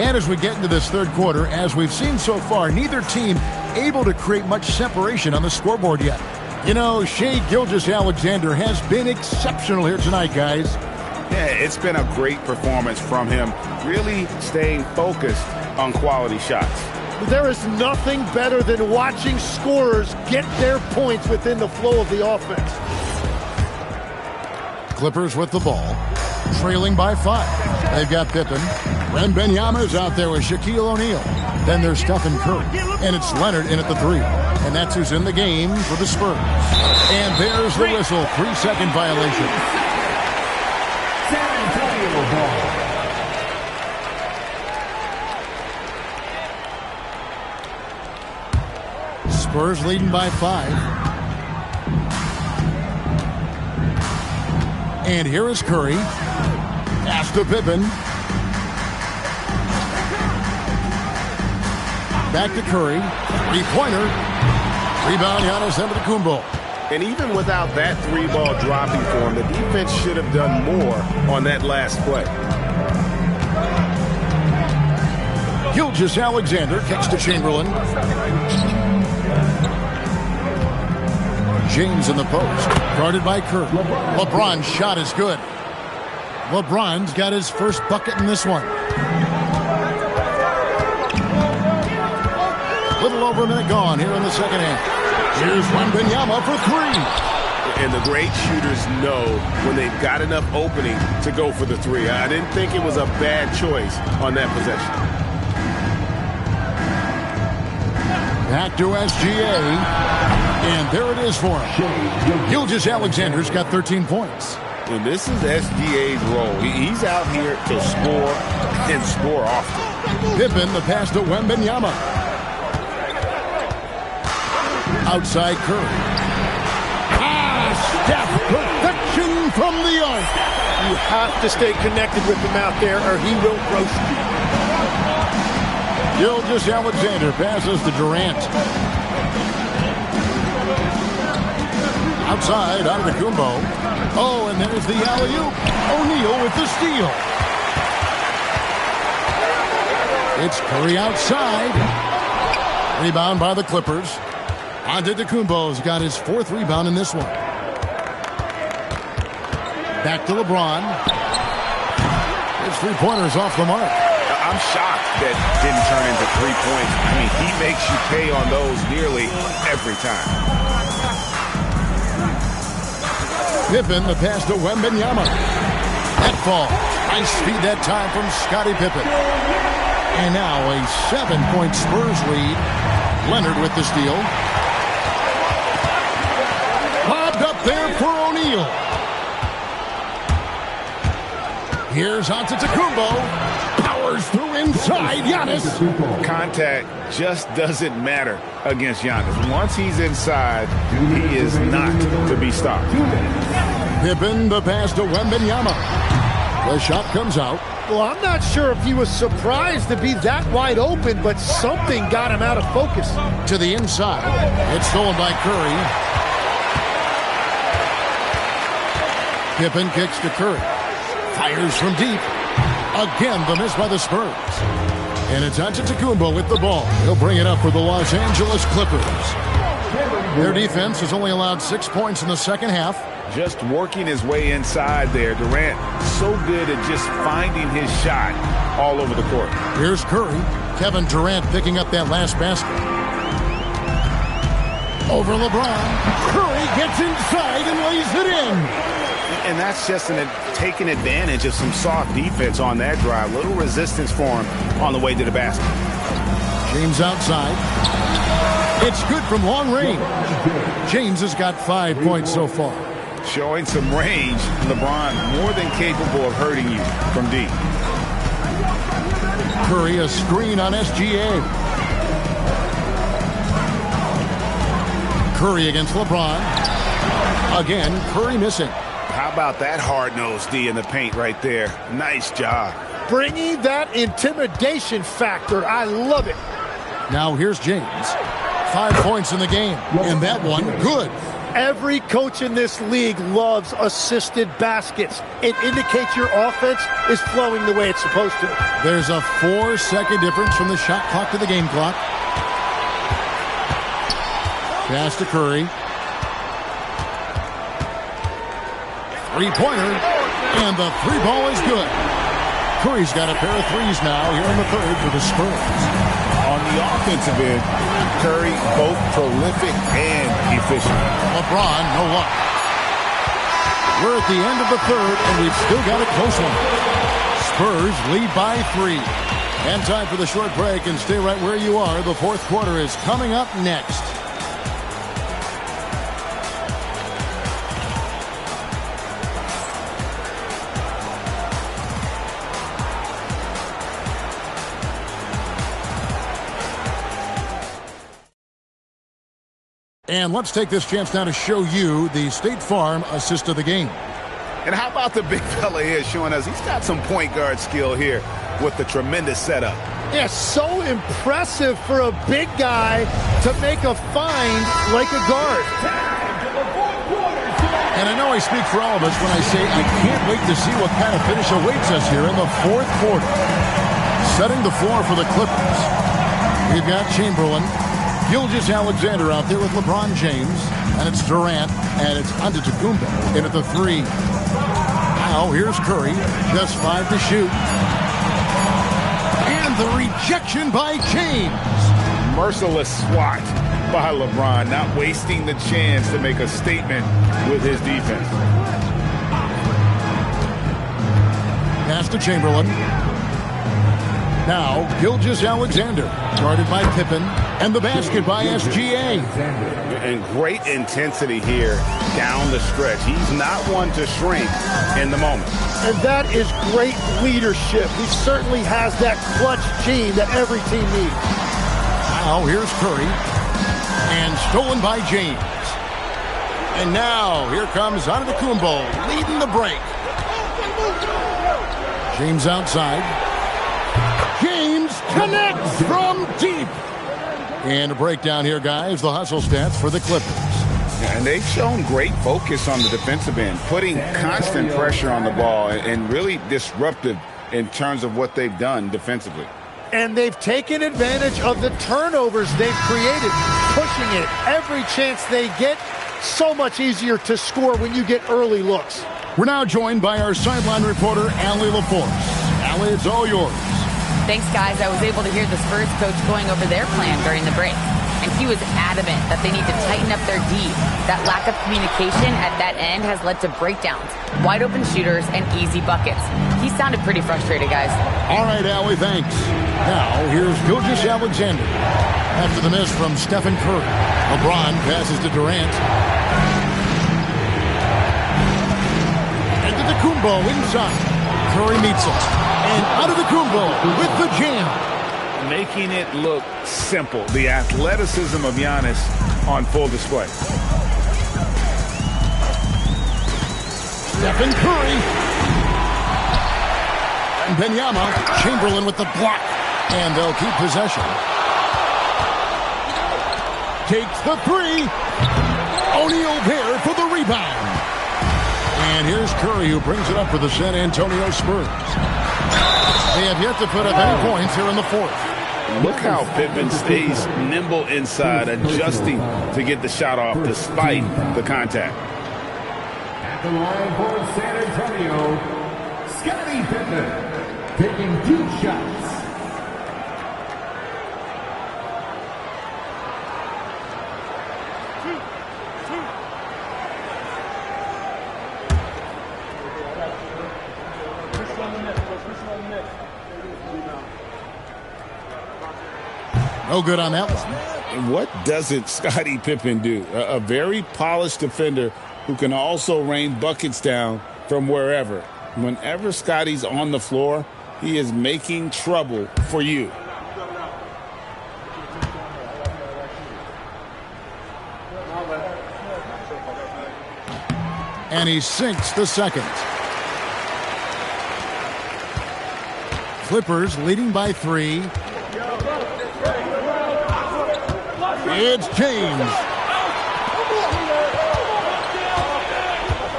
Speaker 6: And as we get into this third quarter, as we've seen so far, neither team able to create much separation on the scoreboard yet. You know, Shai Gilgeous-Alexander has been exceptional here tonight, guys.
Speaker 7: Yeah, it's been a great performance from him, really staying focused on quality shots.
Speaker 8: There is nothing better than watching scorers get their points within the flow of the offense.
Speaker 6: Clippers with the ball, trailing by 5. They've got Pippen. Wembanyama's out there with Shaquille O'Neal. Then there's Stephen Curry. And it's Leonard in at the 3. And that's who's in the game for the Spurs. And there's the whistle. 3-second violation.
Speaker 5: San Antonio ball.
Speaker 6: Spurs leading by 5. And here is Curry. Pass to Pippen. Back to Curry. 3-pointer. Rebound, Giannis Antetokounmpo.
Speaker 7: And even without that 3-ball dropping for him, the defense should have done more on that last play.
Speaker 6: Gilgeous-Alexander kicks to Chamberlain. James in the post, guarded by Curry. LeBron's shot is good. LeBron's got his first bucket in this one. Little over a minute gone here in the second half. Here's Wembanyama for three.
Speaker 7: And the great shooters know when they've got enough opening to go for the three. I didn't think it was a bad choice on that possession.
Speaker 6: Back to SGA. And there it is for him. Gilgeous-Alexander's got 13 points.
Speaker 7: And this is SGA's role. He's out here to score and score often.
Speaker 6: Pippen, the pass to Wembanyama. Outside Curry. Steph, perfection from the arc.
Speaker 8: You have to stay connected with him out there or he will roast you.
Speaker 6: Gilgeous-Alexander passes to Durant. Outside, Antetokounmpo. Oh, and there's the alley-oop. O'Neal with the steal. It's Curry outside. Rebound by the Clippers. Antetokounmpo's got his fourth rebound in this one. Back to LeBron. His three-pointers off the mark.
Speaker 7: I'm shocked that didn't turn into 3 points. I mean, he makes you pay on those nearly every time.
Speaker 6: Pippen, the pass to Wembanyama. That fall. Nice speed that time from Scottie Pippen. And now a 7-point Spurs lead. Leonard with the steal. Lobbed up there for O'Neal. Here's Antetokounmpo. Powers through inside. Giannis.
Speaker 7: Contact just doesn't matter against Giannis. Once he's inside, he is not to be stopped.
Speaker 6: Pippen, the pass to Wembanyama. The shot comes out.
Speaker 8: Well, I'm not sure if he was surprised to be that wide open, but something got him out of focus.
Speaker 6: To the inside. It's stolen by Curry. Pippen kicks to Curry. Fires from deep. Again, the miss by the Spurs. And it's Antetokounmpo with the ball. He'll bring it up for the Los Angeles Clippers. Their defense has only allowed 6 points in the second half.
Speaker 7: Just working his way inside there. Durant so good at just finding his shot all over the court.
Speaker 6: Here's Curry. Kevin Durant picking up that last basket. Over LeBron. Curry gets inside and lays it in.
Speaker 7: And that's just taking advantage of some soft defense on that drive. Little resistance for him on the way to the basket.
Speaker 6: James outside. It's good from long range. James has got 5 points so far.
Speaker 7: Showing some range. LeBron more than capable of hurting you from deep.
Speaker 6: Curry a screen on SGA. Curry against LeBron. Again, Curry missing.
Speaker 7: How about that hard-nosed D in the paint right there? Nice job.
Speaker 8: Bringing that intimidation factor. I love it.
Speaker 6: Now here's James. 5 points in the game. And that one, good.
Speaker 8: Every coach in this league loves assisted baskets. It indicates your offense is flowing the way it's supposed to.
Speaker 6: There's a 4-second difference from the shot clock to the game clock. Pass to Curry. Three-pointer, and the three ball is good. Curry's got a pair of threes now here in the third for the Spurs.
Speaker 7: On the offensive end, Curry both prolific and efficient.
Speaker 6: LeBron, no luck. We're at the end of the third, and we've still got a close one. Spurs lead by 3. And time for the short break, and stay right where you are. The fourth quarter is coming up next. And let's take this chance now to show you the State Farm assist of the game.
Speaker 7: And how about the big fella here showing us he's got some point guard skill here with the tremendous setup.
Speaker 8: Yeah, so impressive for a big guy to make a find like a guard.
Speaker 6: And I know I speak for all of us when I say I can't wait to see what kind of finish awaits us here in the fourth quarter. Setting the floor for the Clippers. We've got Chamberlain, Gilgeous-Alexander out there with LeBron James, and it's Durant, and it's Antetokounmpo in at the 3. Now here's Curry, just 5 to shoot. And the rejection by James.
Speaker 7: Merciless swat by LeBron, not wasting the chance to make a statement with his defense.
Speaker 6: Pass to Chamberlain. Now, Gilgeous-Alexander, guarded by Pippen, and the basket by SGA.
Speaker 7: And great intensity here down the stretch. He's not one to shrink in the moment.
Speaker 8: And that is great leadership. He certainly has that clutch gene that every team needs.
Speaker 6: Now, here's Curry. And stolen by James. And now, here comes Antetokounmpo, leading the break. James outside. James connects from deep. And a breakdown here, guys. The hustle stats for the Clippers.
Speaker 7: And they've shown great focus on the defensive end, putting constant pressure on the ball and really disruptive in terms of what they've done defensively.
Speaker 8: And they've taken advantage of the turnovers they've created, pushing it every chance they get. So much easier to score when you get early looks.
Speaker 6: We're now joined by our sideline reporter, Allie LaForce. Allie, it's all yours.
Speaker 4: Thanks, guys. I was able to hear the Spurs coach going over their plan during the break. And he was adamant that they need to tighten up their D. That lack of communication at that end has led to breakdowns, wide open shooters, and easy buckets. He sounded pretty frustrated, guys.
Speaker 6: All right, Allie, thanks. Now, here's Gilgeous-Alexander. After the miss from Stephen Curry, LeBron passes to Durant. Antetokounmpo inside. Curry meets him. And Antetokounmpo with the jam.
Speaker 7: Making it look simple. The athleticism of Giannis on full display.
Speaker 6: Stephen Curry. And Benyama. Chamberlain with the block. And they'll keep possession. Takes the 3. O'Neal there for the rebound. And here's Curry who brings it up for the San Antonio Spurs. They have yet to put up any points here in the fourth.
Speaker 7: Look how Pippen stays nimble inside, adjusting to get the shot off despite the contact.
Speaker 5: At the line for San Antonio, Scottie Pippen taking 2 shots.
Speaker 6: No good on that one.
Speaker 7: And what doesn't Scottie Pippen do? A very polished defender who can also rain buckets down from wherever. Whenever Scottie's on the floor, he is making trouble for you.
Speaker 6: And he sinks the second. Clippers leading by 3. It's James.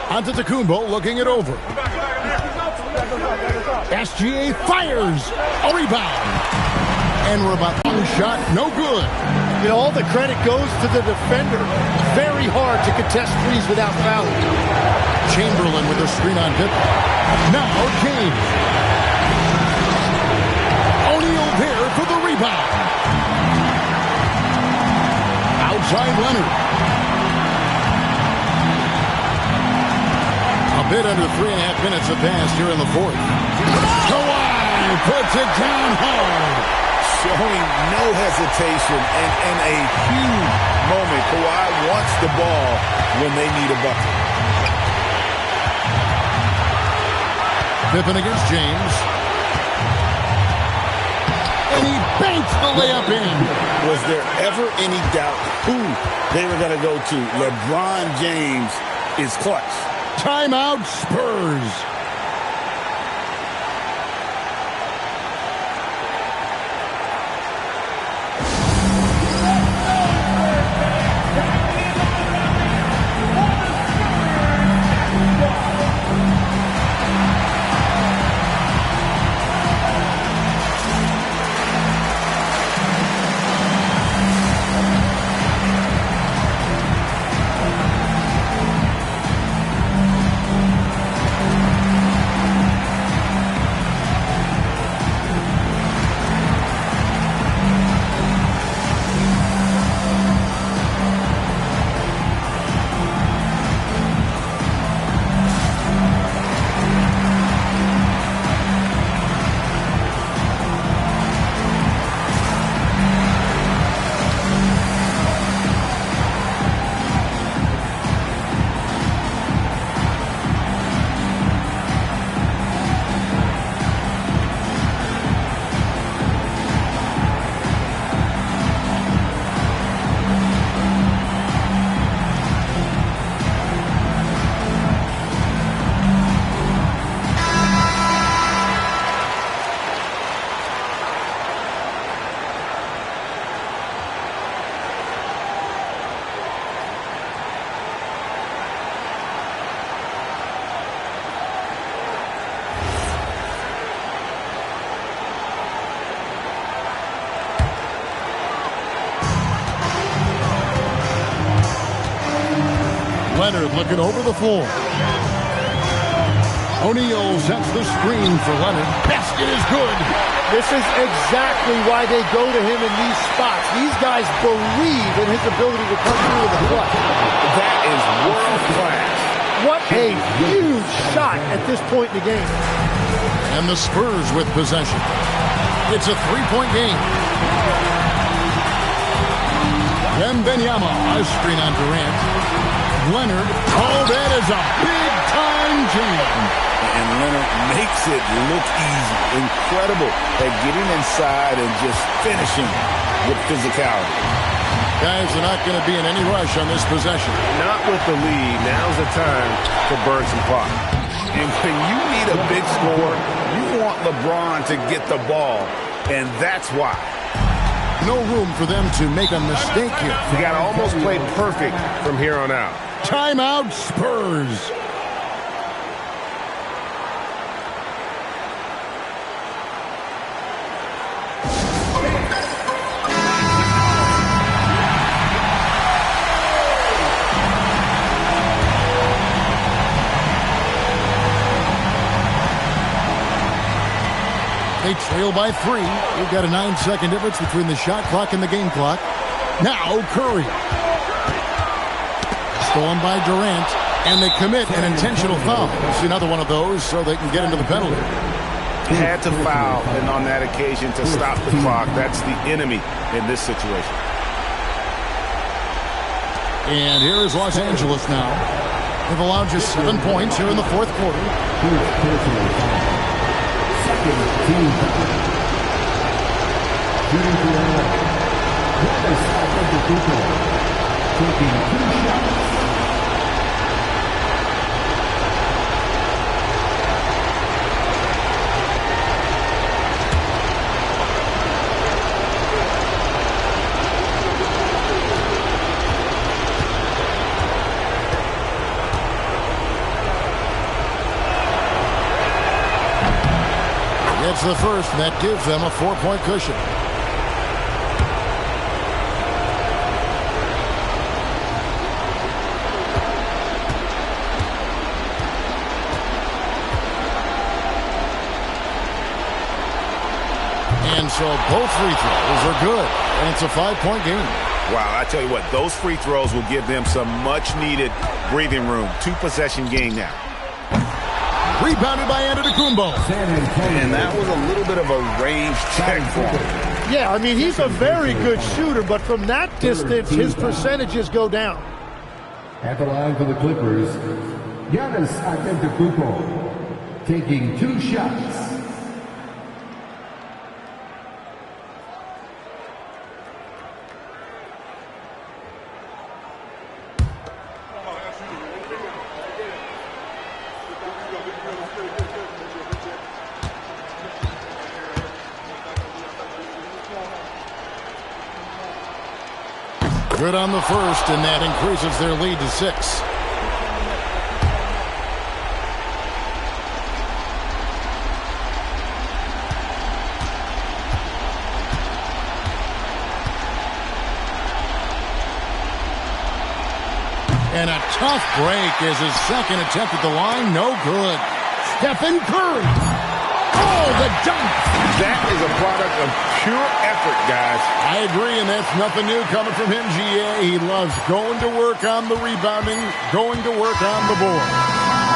Speaker 6: Antetokounmpo looking it over. SGA fires. A rebound. And we're about one shot. No good.
Speaker 8: You know, all the credit goes to the defender. Very hard to contest threes without fouling.
Speaker 6: Chamberlain with a screen on Pippen. Now James. O'Neal there for the rebound. Outside Leonard. A bit under 3.5 minutes have passed here in the fourth. Kawhi puts it down hard.
Speaker 7: Showing no hesitation and a huge moment. Kawhi wants the ball when they need a bucket.
Speaker 6: Pippen against James. And he banks the layup in.
Speaker 7: Was there ever any doubt who they were going to go to? LeBron James is clutch.
Speaker 6: Timeout Spurs. Leonard looking over the floor. O'Neal sets the screen for Leonard. Basket is good.
Speaker 8: This is exactly why they go to him in these spots. These guys believe in his ability to come through with a clutch.
Speaker 7: That is world class.
Speaker 8: What a huge shot at this point in the game.
Speaker 6: And the Spurs with possession. It's a three-point game. Wembanyama, a screen on Durant. Leonard, oh, that is a big-time jam.
Speaker 7: And Leonard makes it look easy. Incredible at getting inside and just finishing with physicality.
Speaker 6: Guys are not going to be in any rush on this possession.
Speaker 1: Not with the lead. Now's the time to burn some clock.
Speaker 7: And when you need a big score, you want LeBron to get the ball. And that's why.
Speaker 6: No room for them to make a mistake here.
Speaker 1: You got to almost play perfect from here on out.
Speaker 6: Timeout, Spurs. They trail by 3. We've got a 9-second difference between the shot clock and the game clock. Now Curry. Stolen by Durant. And they commit an intentional foul. It's another one of those so they can get into the penalty.
Speaker 7: Had to foul, and on that occasion to stop the clock. That's the enemy in this situation.
Speaker 6: And here is Los Angeles now. They've allowed just 7 points here in the fourth quarter. It's the first, and that gives them a 4-point cushion. And so both free throws are good, and it's a 5-point game.
Speaker 7: Wow, I tell you what, those free throws will give them some much-needed breathing room. 2-possession game now.
Speaker 6: Rebounded by Antetokounmpo.
Speaker 7: And that was a little bit of a range check for him.
Speaker 8: Yeah, I mean, he's a very good shooter, but from that distance, his percentages go down.
Speaker 5: At the line for the Clippers, Giannis Antetokounmpo taking 2 shots.
Speaker 6: Good on the first, and that increases their lead to 6. And a tough break is his second attempt at the line. No good. Stephen Curry. Oh, the dunk.
Speaker 7: That is a product of pure effort, guys.
Speaker 6: I agree, and that's nothing new coming from him, GA. He loves going to work on the rebounding, going to work on the board.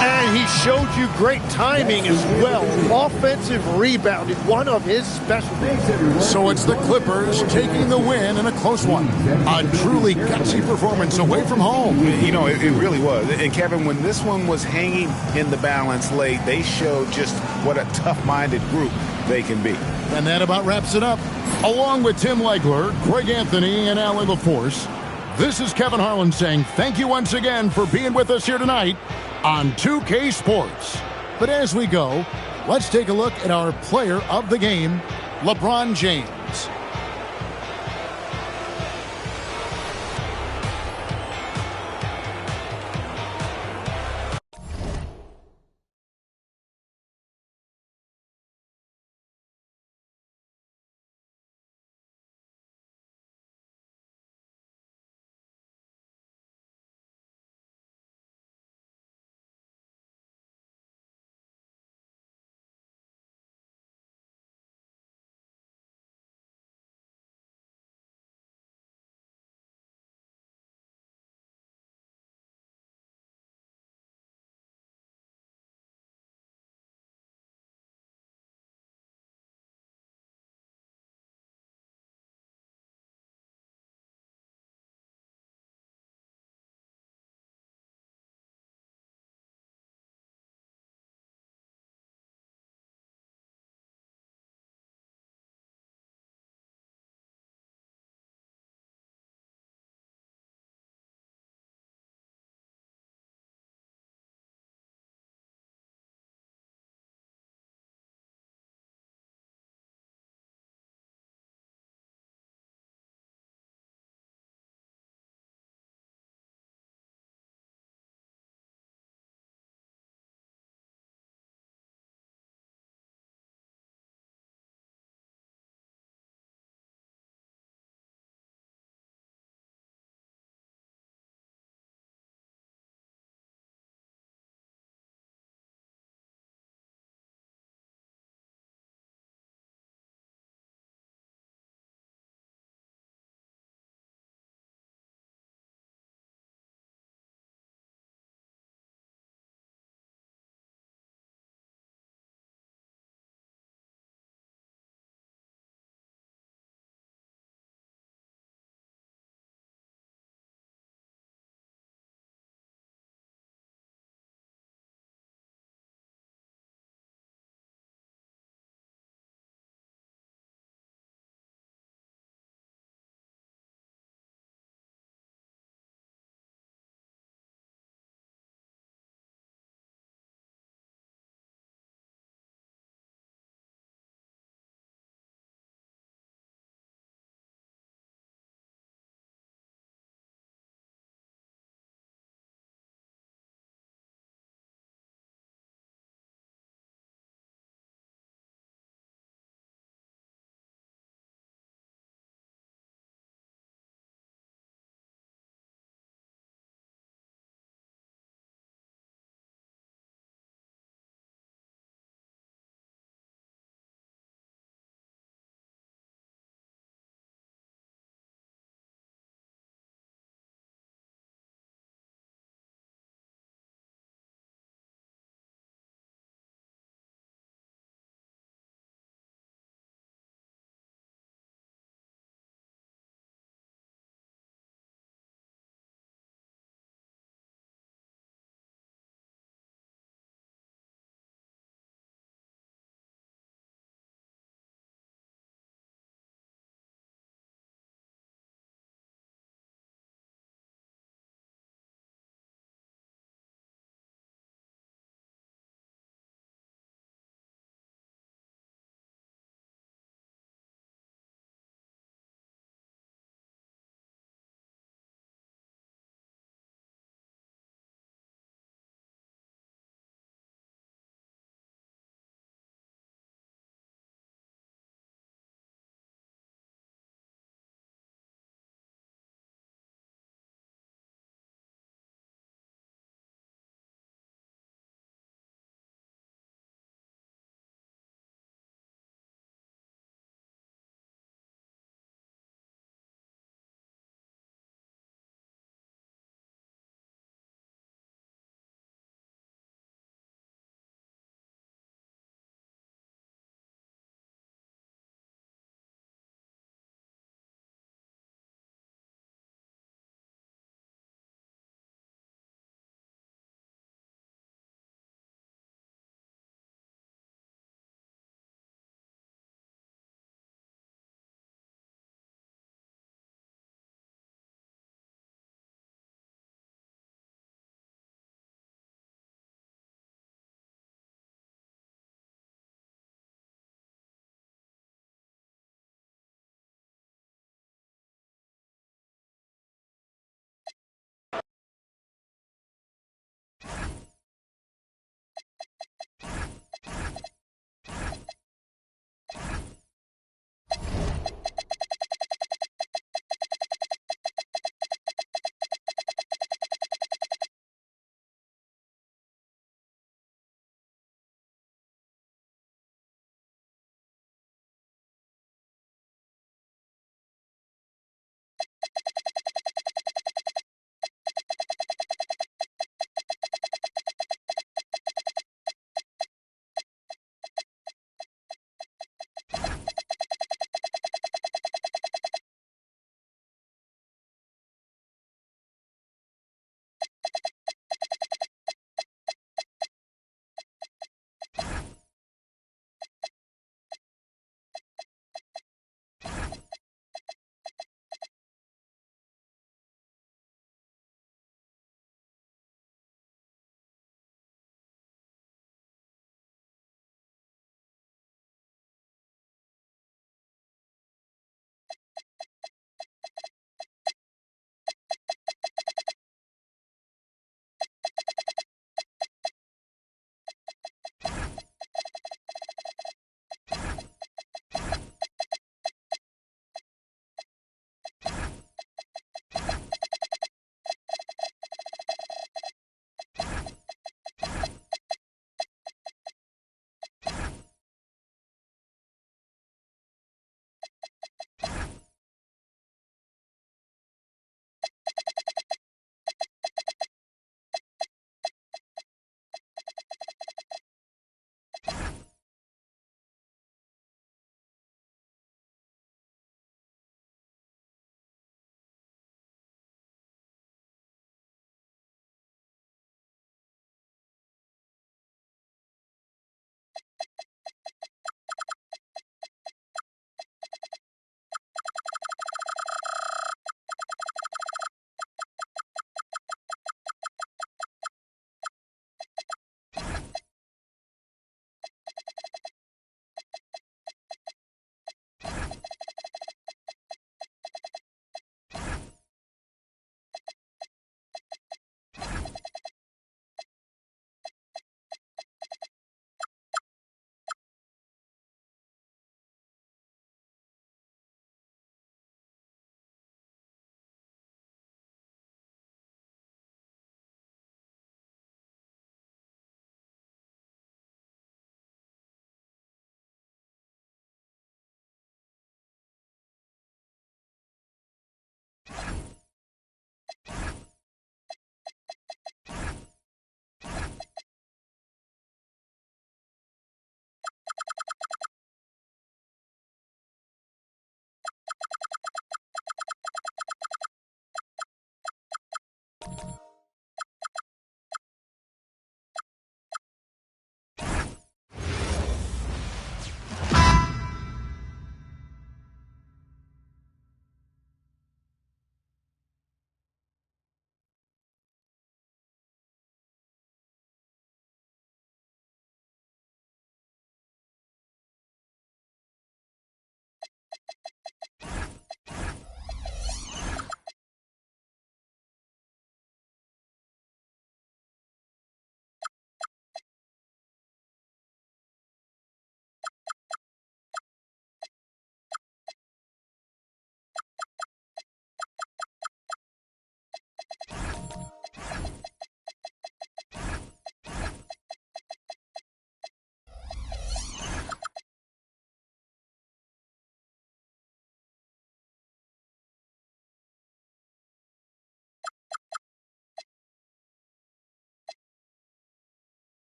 Speaker 8: And he showed you great timing as well. Offensive rebounding, one of his specialties.
Speaker 6: So it's the Clippers taking the win in a close one. A truly gutsy performance away from home.
Speaker 7: You know, it really was. And Kevin, when this one was hanging in the balance late, they showed just what a tough-minded group they can be.
Speaker 6: And that about wraps it up. Along with Tim Legler, Greg Anthony, and Allie LaForce, this is Kevin Harlan saying thank you once again for being with us here tonight on 2K Sports. But as we go, let's take a look at our player of the game, LeBron James.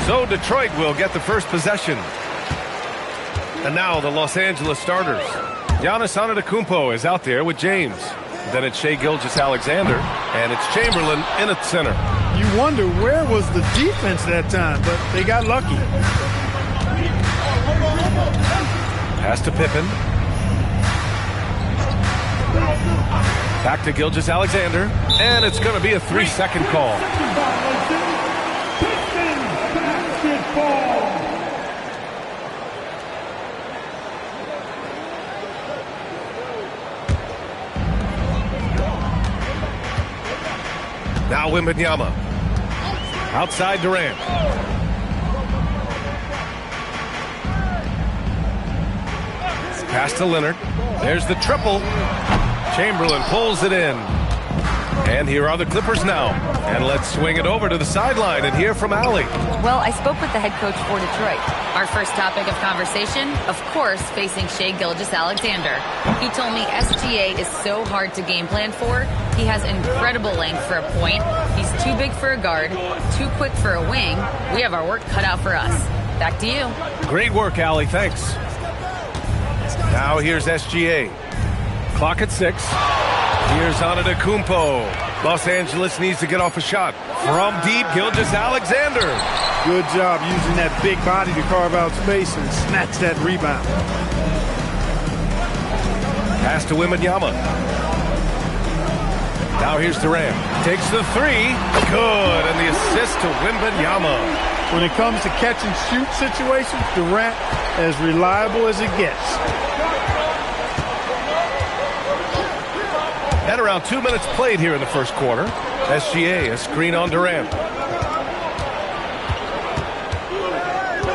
Speaker 1: So Detroit will get the first possession. And now the Los Angeles starters. Giannis Antetokounmpo is out there with James. Then it's Shai Gilgeous-Alexander, and it's Chamberlain in at center.
Speaker 2: You wonder where was the defense that time, but they got lucky.
Speaker 1: Pass to Pippen. Back to Gilgeous-Alexander, and it's going to be a 3-second call. Now Wembanyama. Outside Durant. Pass to Leonard. There's the triple. Chamberlain pulls it in. And here are the Clippers now. And let's swing it over to the sideline and hear from Allie.
Speaker 4: Well, I spoke with the head coach for Detroit. Our first topic of conversation, of course, facing Shai Gilgeous-Alexander. He told me SGA is so hard to game plan for. He has incredible length for a point. He's too big for a guard, too quick for a wing. We have our work cut out for us. Back to you.
Speaker 1: Great work, Allie. Thanks. Now here's SGA. Clock at 6. Here's Antetokounmpo. Los Angeles needs to get off a shot. From deep, Gilgeous-Alexander.
Speaker 2: Good job using that big body to carve out space and snatch that rebound.
Speaker 1: Pass to Wembanyama. Now here's Durant. Takes the 3. Good. And the assist to Wembanyama.
Speaker 2: When it comes to catch and shoot situations, Durant as reliable as it gets.
Speaker 1: And around 2 minutes played here in the first quarter. SGA, a screen on Durant.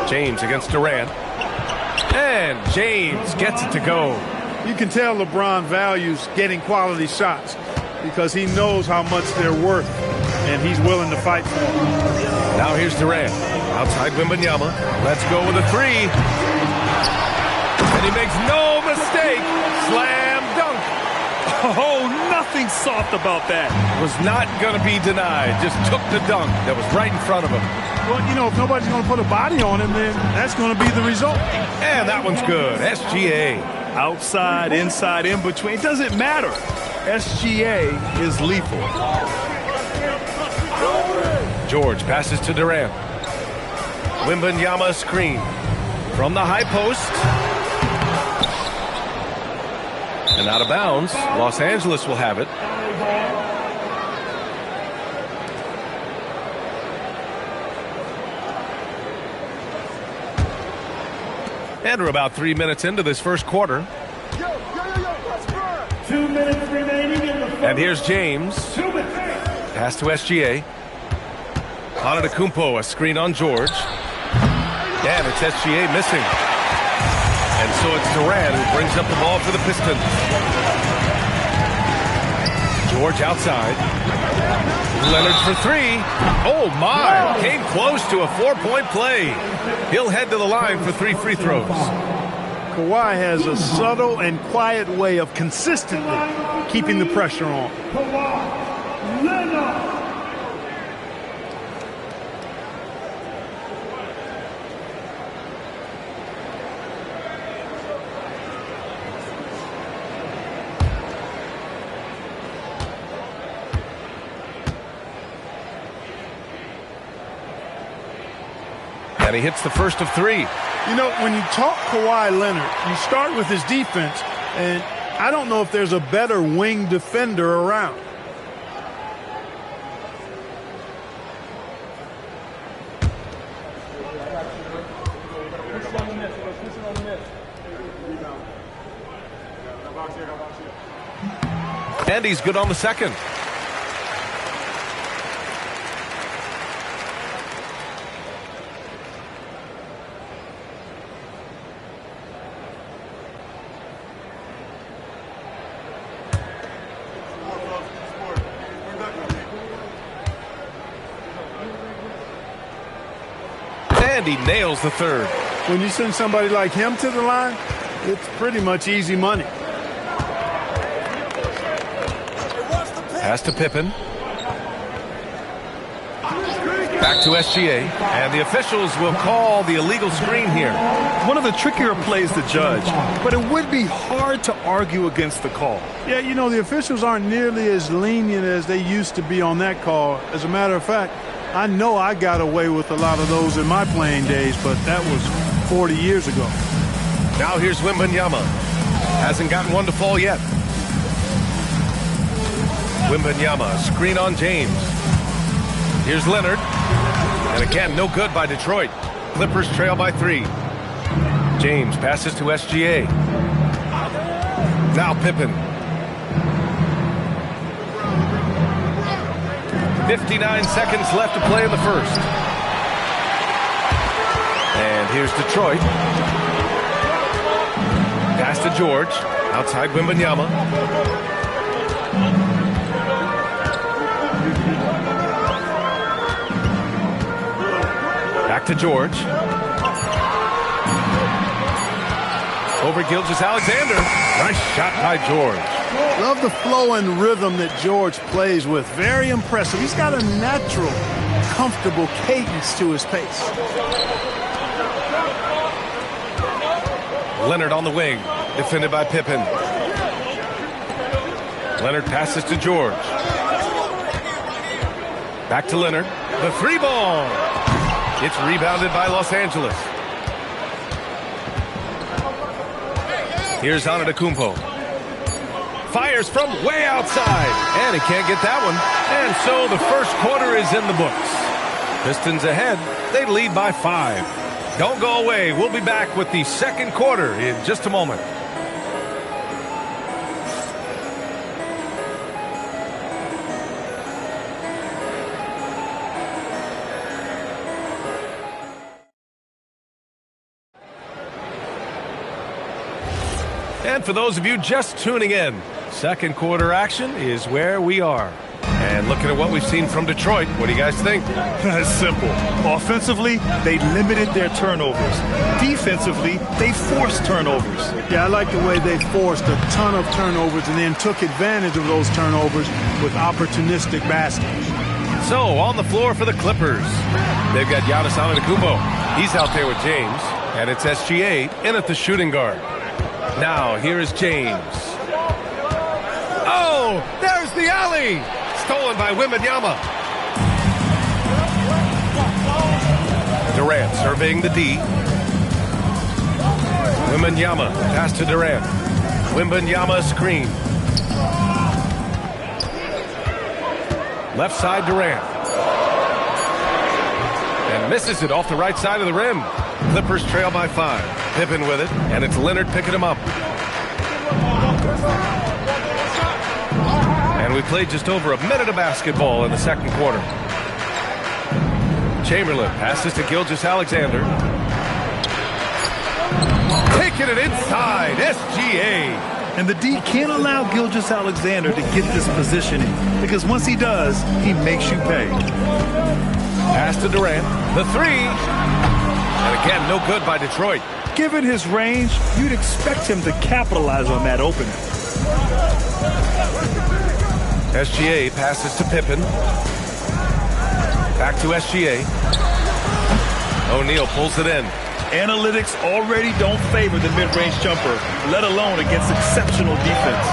Speaker 1: James against Durant. And James gets it to go.
Speaker 2: You can tell LeBron values getting quality shots because he knows how much they're worth, and he's willing to fight for them.
Speaker 1: Now here's Durant. Outside Wembanyama. Let's go with a 3. And he makes no mistake. Slam dunk.
Speaker 2: Oh, nothing soft about that.
Speaker 1: Was not going to be denied. Just took the dunk that was right in front of him.
Speaker 2: Well, you know, if nobody's going to put a body on him, then that's going to be the result.
Speaker 1: And that one's good. SGA.
Speaker 2: Outside, inside, in between. It doesn't matter. SGA is lethal.
Speaker 1: George passes to Durant. Wembanyama screen. From the high post. And out of bounds. Los Angeles will have it. And we're about 3 minutes into this first quarter.
Speaker 5: 2 minutes remaining in the first.
Speaker 1: And here's James. Pass to SGA. Antetokounmpo, a screen on George. And it's SGA missing. And so it's Durant who brings up the ball for the Pistons. George outside. Leonard for 3. Oh, my. Came close to a 4-point play. He'll head to the line for 3 free throws.
Speaker 2: Kawhi has a subtle and quiet way of consistently keeping the pressure on.
Speaker 5: Kawhi Leonard.
Speaker 1: And he hits the first of 3.
Speaker 2: You know, when you talk Kawhi Leonard, you start with his defense, and I don't know if there's a better wing defender around.
Speaker 1: And he's good on the second. And he nails the third.
Speaker 2: When you send somebody like him to the line, it's pretty much easy money.
Speaker 1: Pass to Pippen. Back to SGA, and the officials will call the illegal screen here.
Speaker 2: One of the trickier plays to judge, but it would be hard to argue against the call.
Speaker 9: Yeah, you know, the officials aren't nearly as lenient as they used to be on that call. As a matter of fact, I know I got away with a lot of those in my playing days, but that was 40 years ago.
Speaker 1: Now here's Wembanyama. Hasn't gotten one to fall yet. Wembanyama, screen on James. Here's Leonard. And again, no good by Detroit. Clippers trail by 3. James passes to SGA. Now Pippen. 59 seconds left to play in the first. And here's Detroit. Pass to George. Outside Wembanyama. Back to George. Over Gilgeous-Alexander. Nice shot by George.
Speaker 9: Love the flow and rhythm that George plays with. Very impressive. He's got a natural, comfortable cadence to his pace.
Speaker 1: Leonard on the wing. Defended by Pippen. Leonard passes to George. Back to Leonard. The 3 ball. It's rebounded by Los Angeles. Here's Antetokounmpo. Fires from way outside. And he can't get that one. And so the first quarter is in the books. Pistons ahead. They lead by 5. Don't go away. We'll be back with the second quarter in just a moment. And for those of you just tuning in, second quarter action is where we are. And looking at what we've seen from Detroit, what do you guys think?
Speaker 2: It's simple. Offensively, they limited their turnovers. Defensively, they forced turnovers.
Speaker 9: Yeah, I like the way they forced a ton of turnovers and then took advantage of those turnovers with opportunistic baskets.
Speaker 1: So, on the floor for the Clippers, they've got Giannis Antetokounmpo. He's out there with James, and it's SGA in at the shooting guard. Now, here is James. Oh, there's the alley! Stolen by Wembanyama. Durant surveying the D. Wembanyama, pass to Durant. Wembanyama screen. Left side Durant. And misses it off the right side of the rim. Clippers trail by 5. Pippen with it, and it's Leonard picking him up. And we played just over a minute of basketball in the second quarter. Chamberlain passes to Gilgeous-Alexander. Taking it inside, SGA.
Speaker 2: And the D can't allow Gilgeous-Alexander to get this positioning, because once he does, he makes you pay.
Speaker 1: Pass to Durant. The 3. And again, no good by Detroit.
Speaker 2: Given his range, you'd expect him to capitalize on that opening.
Speaker 1: SGA passes to Pippen. Back to SGA. O'Neal pulls it in.
Speaker 2: Analytics already don't favor the mid-range jumper, let alone against exceptional defense.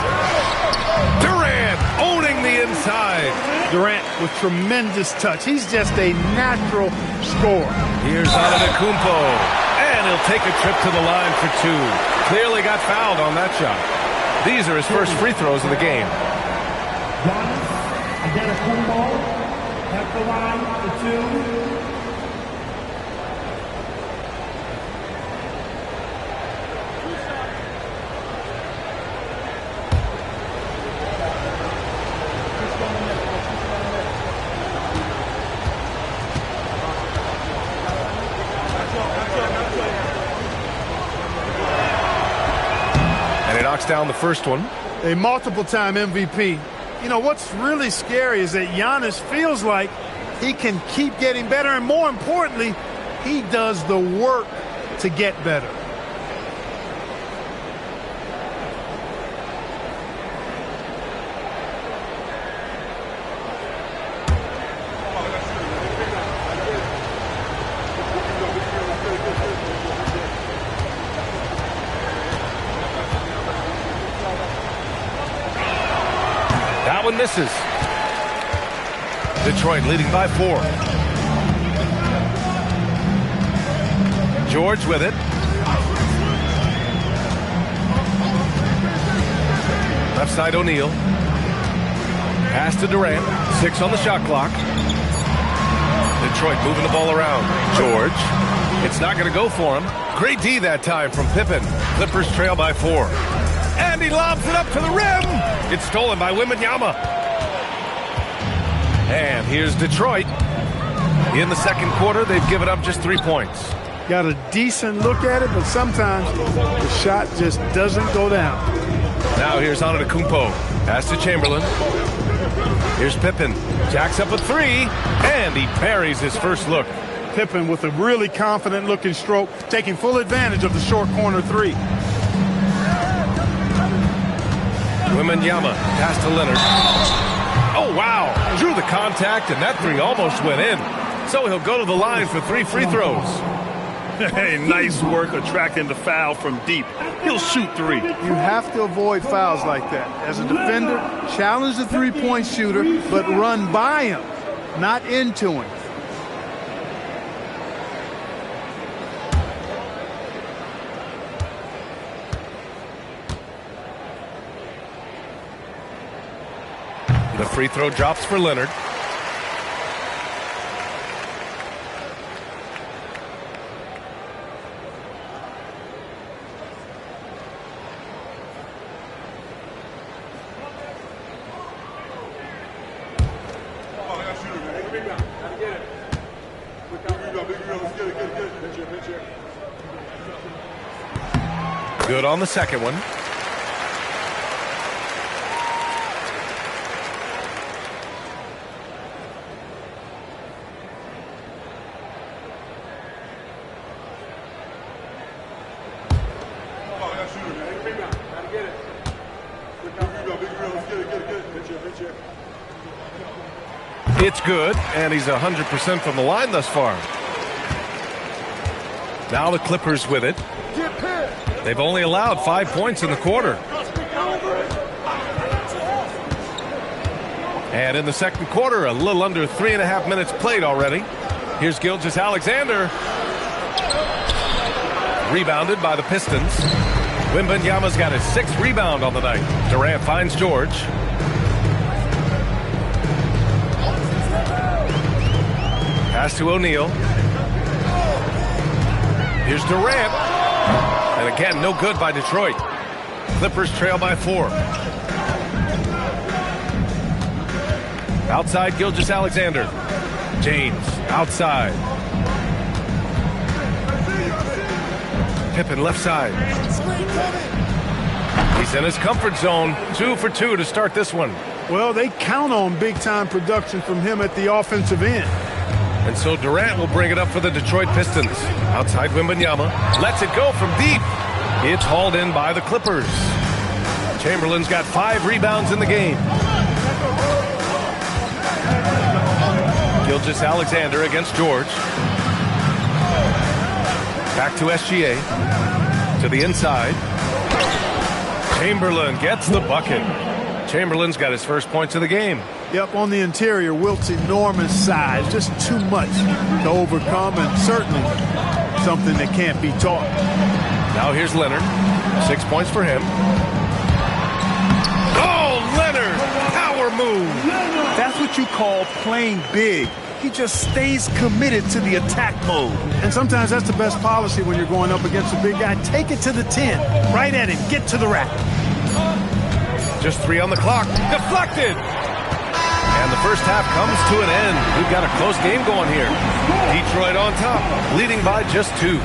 Speaker 1: Durant owning the inside.
Speaker 9: Durant with tremendous touch. He's just a natural scorer.
Speaker 1: Here's Antetokounmpo. And he'll take a trip to the line for 2. Clearly got fouled on that shot. These are his first free throws of the game.
Speaker 5: Giannis Antetokounmpo at the line for 2.
Speaker 1: Knocks down the first one.
Speaker 9: A multiple-time MVP. You know, what's really scary is that Giannis feels like he can keep getting better, and more importantly, he does the work to get better.
Speaker 1: one misses. Detroit leading by 4. George with it. Left side O'Neal. Pass to Durant. 6 on the shot clock. Detroit moving the ball around. George. It's not going to go for him. Great D that time from Pippen. Clippers trail by 4. And he lobs it up to the rim. It's stolen by Wembanyama. And here's Detroit. In the second quarter, they've given up just 3 points.
Speaker 9: Got a decent look at it, but sometimes the shot just doesn't go down.
Speaker 1: Now here's Antetokounmpo. Pass to Chamberlain. Here's Pippen. Jacks up a 3, and he buries his first look.
Speaker 9: Pippen with a really confident-looking stroke, taking full advantage of the short corner 3.
Speaker 1: Wembanyama. Pass to Leonard. Oh, wow. Drew the contact, and that 3 almost went in. So he'll go to the line for 3 free throws.
Speaker 2: Hey, nice work attracting the foul from deep. He'll shoot 3.
Speaker 9: You have to avoid fouls like that. As a defender, challenge the three-point shooter, but run by him, not into him.
Speaker 1: The free throw drops for Leonard. Good on the second one. It's good, and he's 100% from the line thus far. Now the Clippers with it. They've only allowed 5 points in the quarter. And in the second quarter, a little under 3.5 minutes played already. Here's Gilgeous-Alexander. Rebounded by the Pistons. Wembanyama's got his 6th rebound on the night. Durant finds George. Pass to O'Neal. Here's Durant. And again, no good by Detroit. Clippers trail by 4. Outside, Gilgeous-Alexander. James, outside. Pippen, left side. He's in his comfort zone. 2 for 2 to start this one.
Speaker 9: Well, they count on big-time production from him at the offensive end.
Speaker 1: And so Durant will bring it up for the Detroit Pistons. Outside Wembanyama. Lets it go from deep. It's hauled in by the Clippers. Chamberlain's got 5 rebounds in the game. Gilgeous-Alexander against George. Back to SGA. To the inside. Chamberlain gets the bucket. Chamberlain's got his first points of the game.
Speaker 9: Yep, on the interior, Wilt's enormous size, just too much to overcome, and certainly something that can't be taught.
Speaker 1: Now here's Leonard. 6 points for him. Oh, Leonard! Power move!
Speaker 2: That's what you call playing big. He just stays committed to the attack mode.
Speaker 9: And sometimes that's the best policy when you're going up against a big guy. Take it to the 10. Right at him. Get to the rack.
Speaker 1: Just 3 on the clock. Deflected! And the first half comes to an end. We've got a close game going here. Detroit on top, leading by just 2.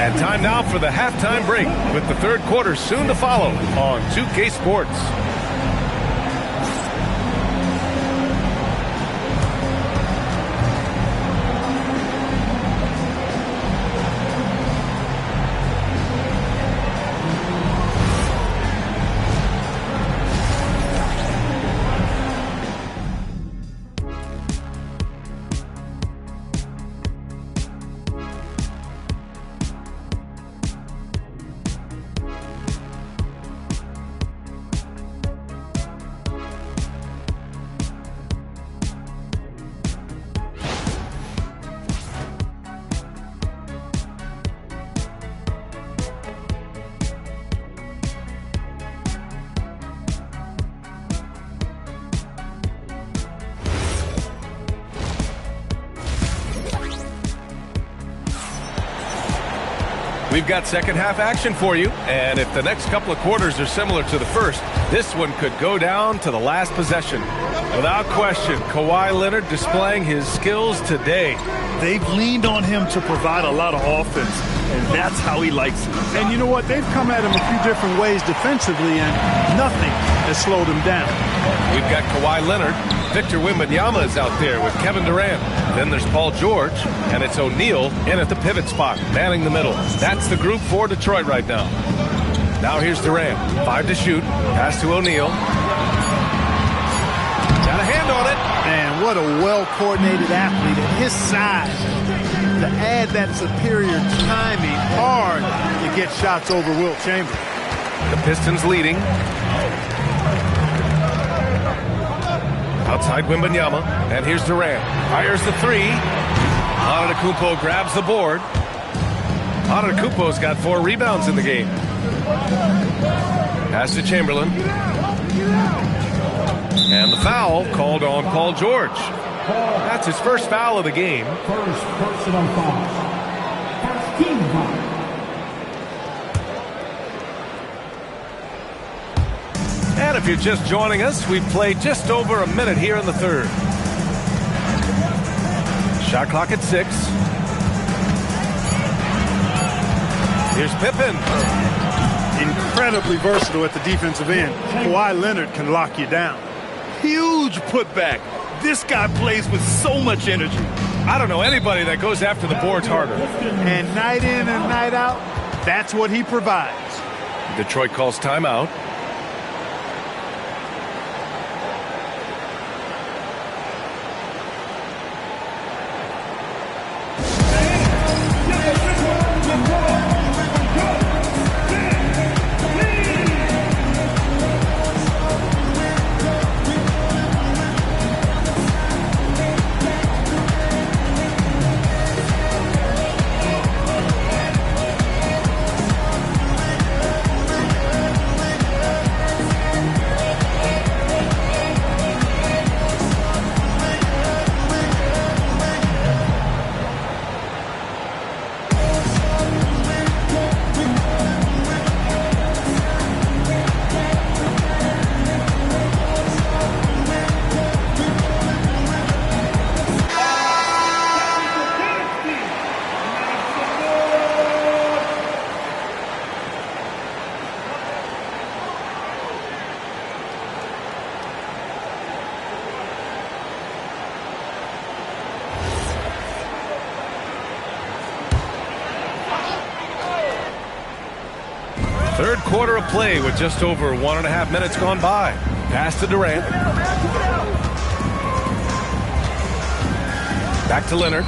Speaker 1: And time now for the halftime break, with the third quarter soon to follow on 2K Sports. We've got second half action for you, and if the next couple of quarters are similar to the first, this one could go down to the last possession. Without question, Kawhi Leonard displaying his skills today.
Speaker 2: They've leaned on him to provide a lot of offense, and that's how he likes it.
Speaker 9: And you know what? They've come at him a few different ways defensively, and nothing has slowed him down.
Speaker 1: We've got Kawhi Leonard. Victor Wembanyama is out there with Kevin Durant. Then there's Paul George, and it's O'Neal in at the pivot spot, manning the middle. That's the group for Detroit right now. Now here's Durant. 5 to shoot. Pass to O'Neal. Got a hand on it.
Speaker 9: Man, what a well-coordinated athlete at his size. To add that superior timing, hard to get shots over Wilt Chamberlain.
Speaker 1: The Pistons leading. Outside Wembanyama, and here's Durant. Fires the three. Antetokounmpo grabs the board. Antetokounmpo's got 4 rebounds in the game. Pass to Chamberlain. And the foul called on Paul George. That's his first foul of the game.
Speaker 5: First personal foul. First team foul.
Speaker 1: And if you're just joining us, we've played just over a minute here in the third. Shot clock at 6. Here's Pippen.
Speaker 9: Incredibly versatile at the defensive end. Kawhi Leonard can lock you down.
Speaker 2: Huge putback. This guy plays with so much energy.
Speaker 1: I don't know anybody that goes after the boards harder.
Speaker 9: And night in and night out, that's what he provides.
Speaker 1: Detroit calls timeout. Third quarter of play with just over 1.5 minutes gone by. Pass to Durant. Back to Leonard.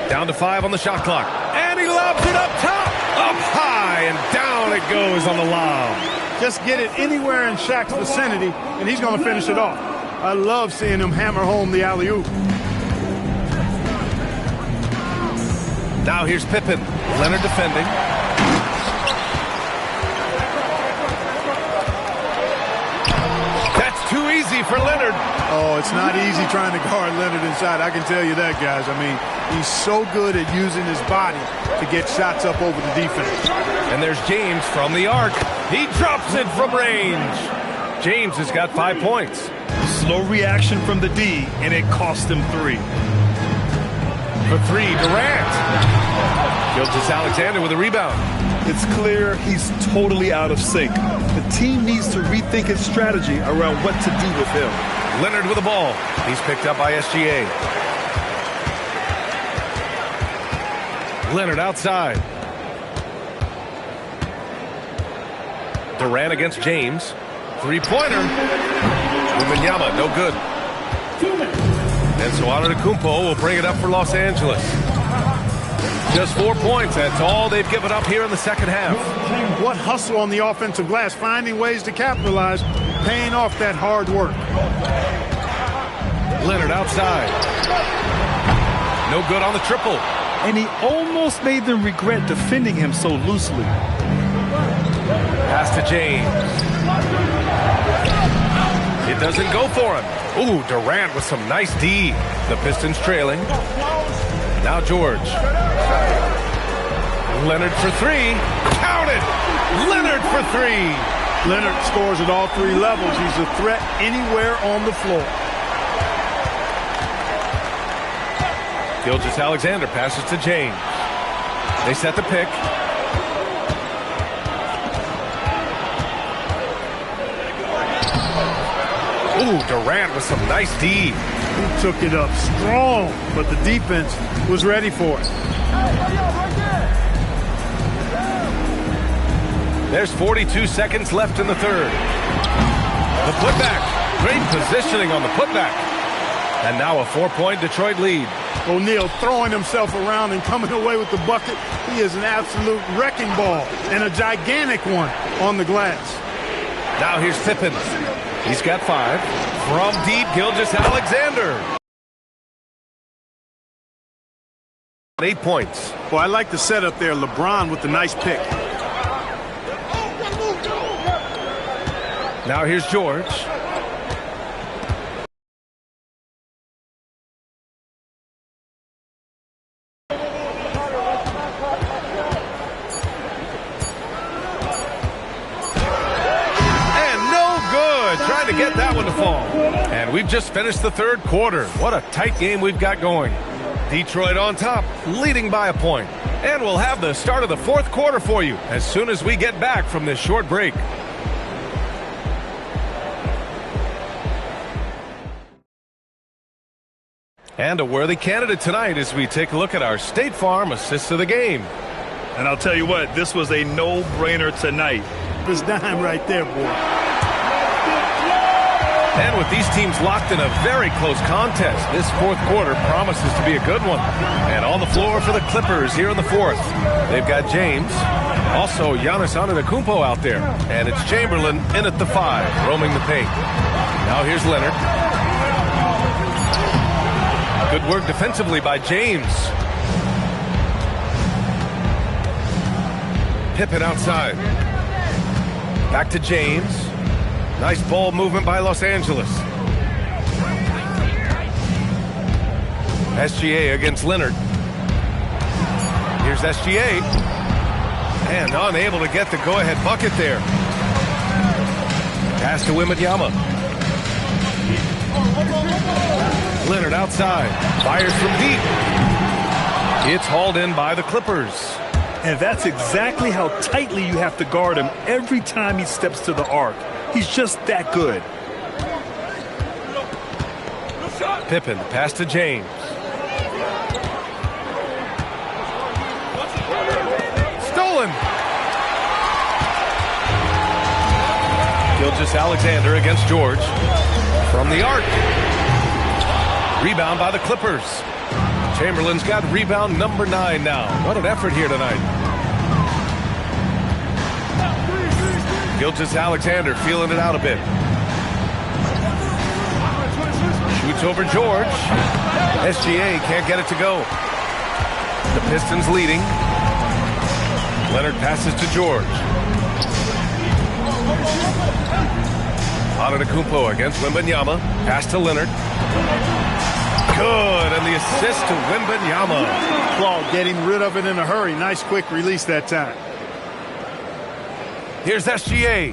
Speaker 1: Down to 5 on the shot clock. And he lobs it up top. Up high and down it goes on the lob.
Speaker 9: Just get it anywhere in Shaq's vicinity, and he's going to finish it off. I love seeing him hammer home the alley-oop.
Speaker 1: Now here's Pippen. Leonard defending. That's too easy for Leonard.
Speaker 9: Oh, it's not easy trying to guard Leonard inside. I can tell you that, guys. I mean, he's so good at using his body to get shots up over the defense.
Speaker 1: And there's James from the arc. He drops it from range. James has got 5 points.
Speaker 2: Slow reaction from the D, and it cost him 3.
Speaker 1: For 3, Durant. Gilgeous-Alexander with a rebound.
Speaker 2: It's clear he's totally out of sync. The team needs to rethink its strategy around what to do with him.
Speaker 1: Leonard with the ball. He's picked up by SGA. Leonard outside. Durant against James. Three-pointer. Wembanyama, no good. And so Antetokounmpo will bring it up for Los Angeles. Just 4 points. That's all they've given up here in the second half.
Speaker 9: What hustle on the offensive glass, finding ways to capitalize, paying off that hard work.
Speaker 1: Leonard outside. No good on the triple.
Speaker 2: And he almost made them regret defending him so loosely.
Speaker 1: Pass to James. It doesn't go for him. Ooh, Durant with some nice D. The Pistons trailing. Now George. Leonard for three. Counted! Leonard for three.
Speaker 9: Leonard scores at all three levels. He's a threat anywhere on the floor.
Speaker 1: Gilgeous-Alexander passes to James. They set the pick. Ooh, Durant with some nice D.
Speaker 9: He took it up strong, but the defense was ready for it.
Speaker 1: There's 42 seconds left in the third. The putback. Great positioning on the putback. And now a 4-point Detroit lead.
Speaker 9: O'Neal throwing himself around and coming away with the bucket. He is an absolute wrecking ball and a gigantic one on the glass.
Speaker 1: Now here's Pippen. He's got 5. From deep, Gilgeous-Alexander. 8 points.
Speaker 9: Well, I like the setup there. LeBron with the nice pick.
Speaker 1: Now here's George. Trying to get that one to fall. And we've just finished the third quarter. What a tight game we've got going. Detroit on top, leading by a point. And we'll have the start of the fourth quarter for you as soon as we get back from this short break. And a worthy candidate tonight as we take a look at our State Farm assists of the game.
Speaker 2: And I'll tell you what, this was a no-brainer tonight.
Speaker 9: This dime right there, boy.
Speaker 1: And with these teams locked in a very close contest, this fourth quarter promises to be a good one. And on the floor for the Clippers here in the fourth, they've got James, also Giannis Antetokounmpo out there. And it's Chamberlain in at the 5, roaming the paint. Now here's Leonard. Good work defensively by James. Pippen outside. Back to James. Nice ball movement by Los Angeles. SGA against Leonard. Here's SGA. And unable to get the go-ahead bucket there. Pass to Wembanyama. Leonard outside. Fires from deep. It's hauled in by the Clippers.
Speaker 2: And that's exactly how tightly you have to guard him every time he steps to the arc. He's just that good.
Speaker 1: Pippen, pass to James. Stolen. Gilgeous-Alexander against George. From the arc. Rebound by the Clippers. Chamberlain's got rebound number 9 now. What an effort here tonight. Gilgeous-Alexander feeling it out a bit. Shoots over George. SGA can't get it to go. The Pistons leading. Leonard passes to George. Antetokounmpo against Wembanyama. Pass to Leonard. Good, and the assist to Wembanyama.
Speaker 9: Claw getting rid of it in a hurry. Nice quick release that time.
Speaker 1: Here's SGA.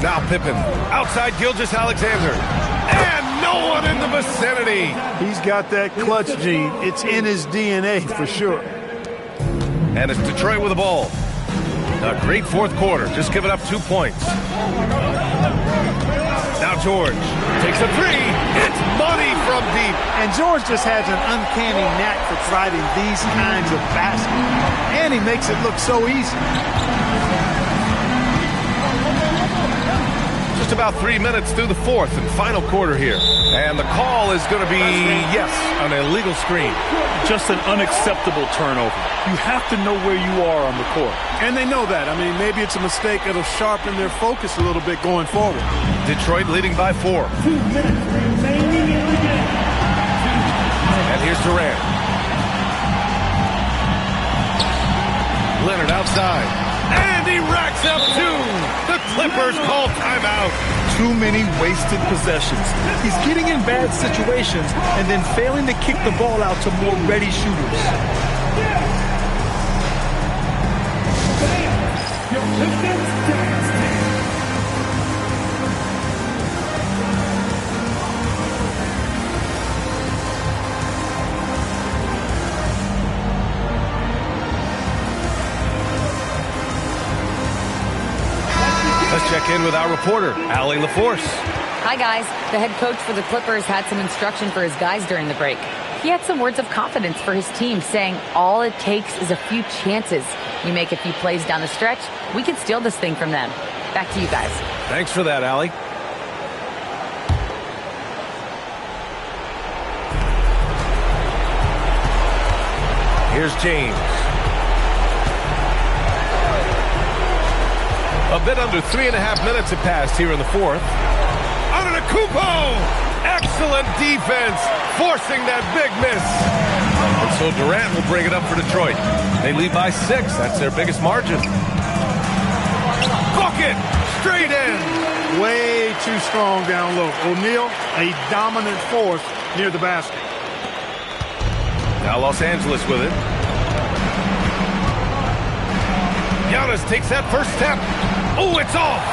Speaker 1: Now Pippen. Outside Gilgeous-Alexander. And no one in the vicinity.
Speaker 9: He's got that clutch gene. It's in his DNA for sure.
Speaker 1: And it's Detroit with the ball. A great fourth quarter. Just giving up 2 points. Now George takes a 3. It's money from deep.
Speaker 9: And George just has an uncanny knack for finding these kinds of baskets. And he makes it look so easy.
Speaker 1: Just about 3 minutes through the fourth and final quarter here. And the call is going to be, yes, an illegal screen.
Speaker 2: Just an unacceptable turnover. You have to know where you are on the court.
Speaker 9: And they know that. I mean, maybe it's a mistake that'll sharpen their focus a little bit going forward.
Speaker 1: Detroit leading by 4.
Speaker 5: 2 minutes remaining in the game.
Speaker 1: And here's Durant. Leonard outside. And he racks up 2. The Clippers call timeout.
Speaker 2: Too many wasted possessions. He's getting in bad situations and then failing to kick the ball out to more ready shooters.
Speaker 1: Let's check in with our reporter, Allie LaForce.
Speaker 4: Hi, guys. The head coach for the Clippers had some instruction for his guys during the break. He had some words of confidence for his team, saying all it takes is a few chances. You make a few plays down the stretch, we can steal this thing from them. Back to you guys.
Speaker 1: Thanks for that, Allie. Here's James. A bit under 3.5 minutes have passed here in the fourth. Antetokounmpo! Excellent defense, forcing that big miss. And so Durant will bring it up for Detroit. They lead by 6. That's their biggest margin. Bucket! Straight in!
Speaker 9: Way too strong down low. O'Neal, a dominant force near the basket.
Speaker 1: Now Los Angeles with it. Giannis takes that first step. Oh, it's off!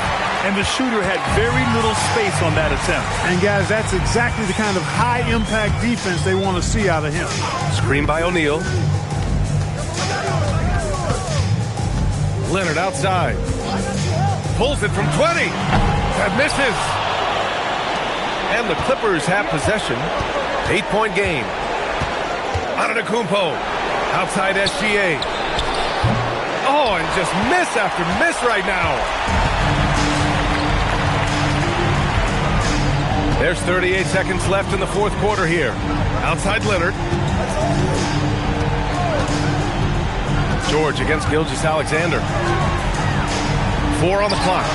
Speaker 2: And the shooter had very little space on that attempt.
Speaker 9: And, guys, that's exactly the kind of high-impact defense they want to see out of him.
Speaker 1: Screen by O'Neal. Leonard outside. Pulls it from 20. That misses. And the Clippers have possession. 8-point game. Antetokounmpo. Outside SGA. Oh, and just miss after miss right now. There's 38 seconds left in the fourth quarter here. Outside Leonard. George against Gilgeous-Alexander. 4 on the clock.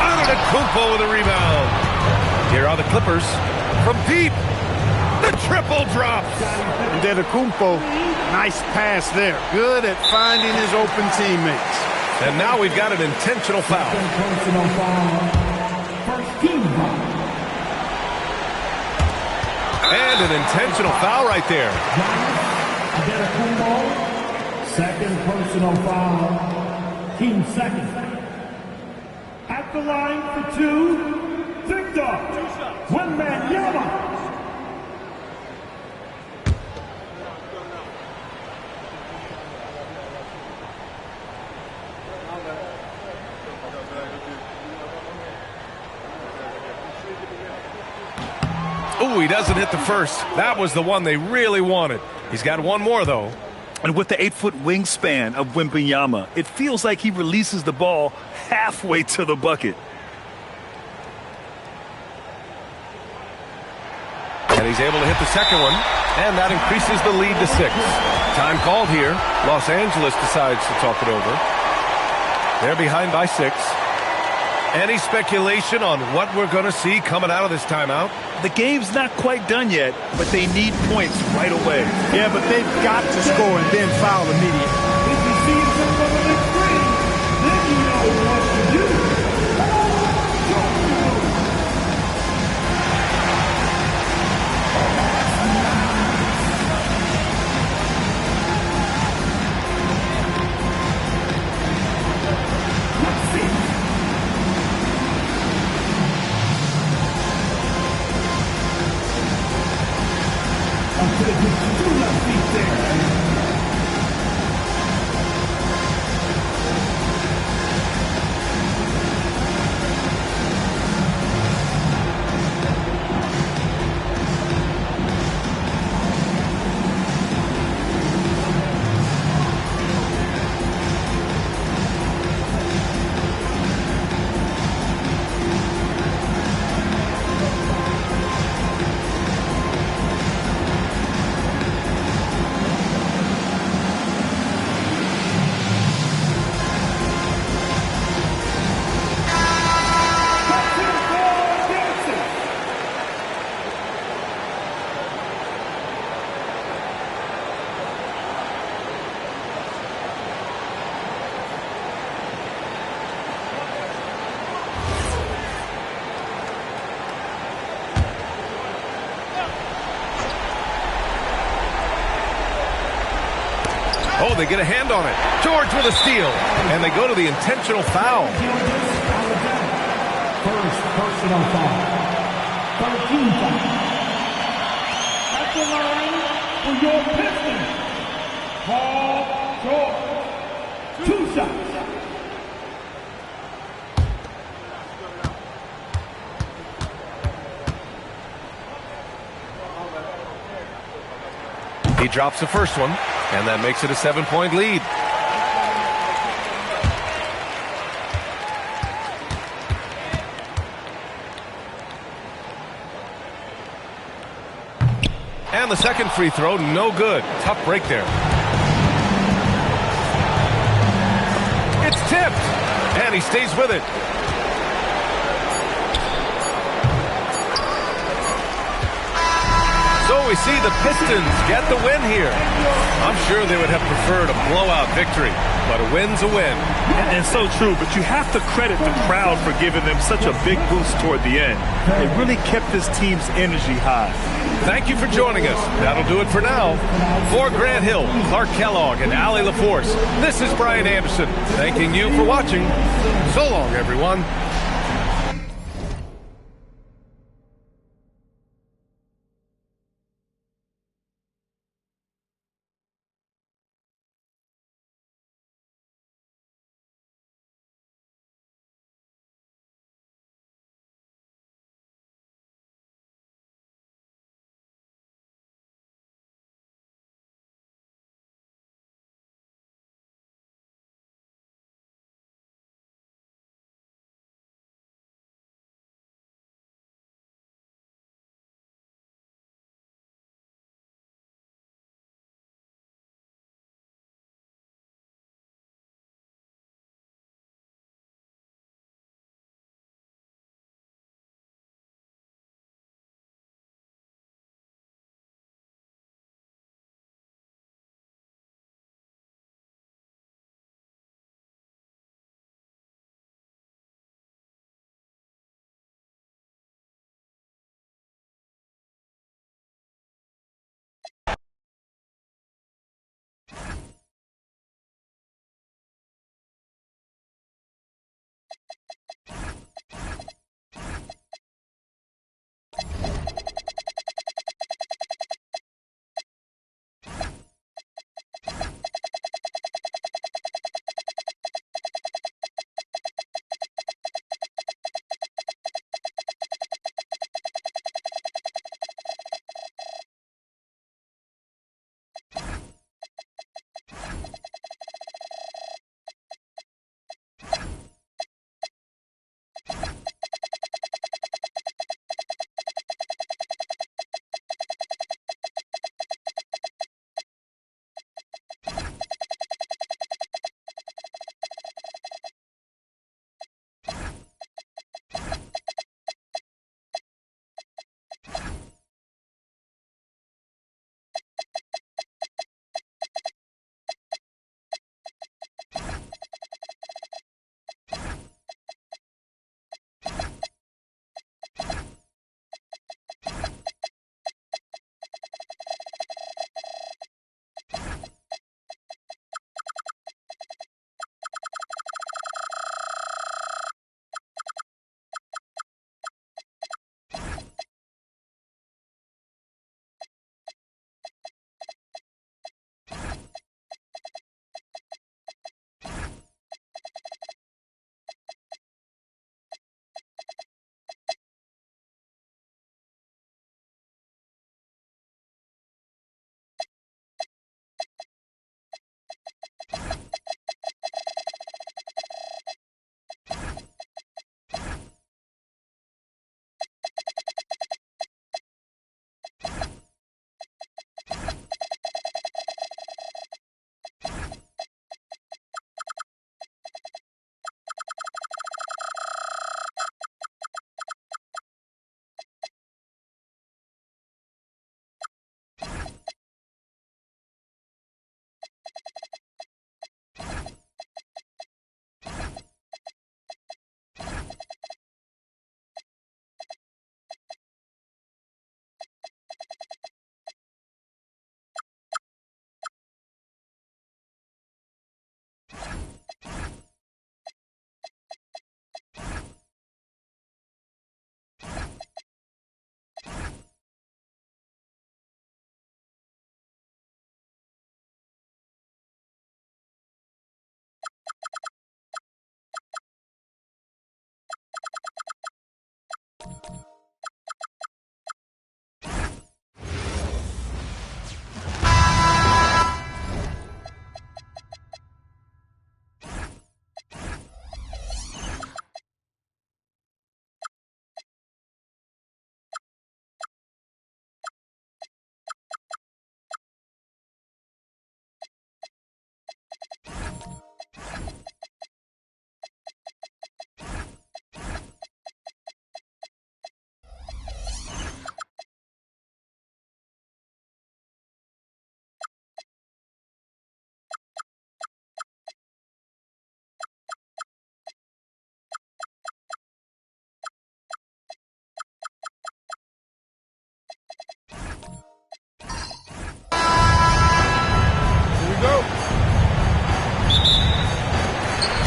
Speaker 1: Antetokounmpo with a rebound. Here are the Clippers from deep. The triple drops.
Speaker 9: Antetokounmpo, nice pass there. Good at finding his open teammates.
Speaker 1: And now we've got an intentional foul. And an intentional foul right there.
Speaker 5: Second personal foul. Team second. At the line for 2, Victor Wembanyama.
Speaker 1: Oh, he doesn't hit the first. That was the one they really wanted. He's got one more, though.
Speaker 2: And with the 8-foot wingspan of Wembanyama, it feels like he releases the ball halfway to the bucket.
Speaker 1: And he's able to hit the second one, and that increases the lead to 6. Time called here. Los Angeles decides to talk it over. They're behind by 6. Any speculation on what we're going to see coming out of this timeout?
Speaker 2: The game's not quite done yet, but they need points right away.
Speaker 9: Yeah, but they've got to score and then foul immediately.
Speaker 5: If you see something on the screen, then you know what to do.
Speaker 1: they get a hand on it. George with a steal. And they go to the intentional foul.
Speaker 5: First personal foul. 13 foul. At the line for your Pistons, Paul George. 2 shots.
Speaker 1: He drops the first one, and that makes it a 7-point lead. And the second free throw, no good. Tough break there. It's tipped, and he stays with it. So we see the Pistons get the win here. I'm sure they would have preferred a blowout victory, but a win's a win.
Speaker 2: And so true, but you have to credit the crowd for giving them such a big boost toward the end. It really kept this team's energy high.
Speaker 1: Thank you for joining us. That'll do it for now. For Grant Hill, Clark Kellogg, and Allie LaForce, this is Brian Anderson, thanking you for watching. So long, everyone.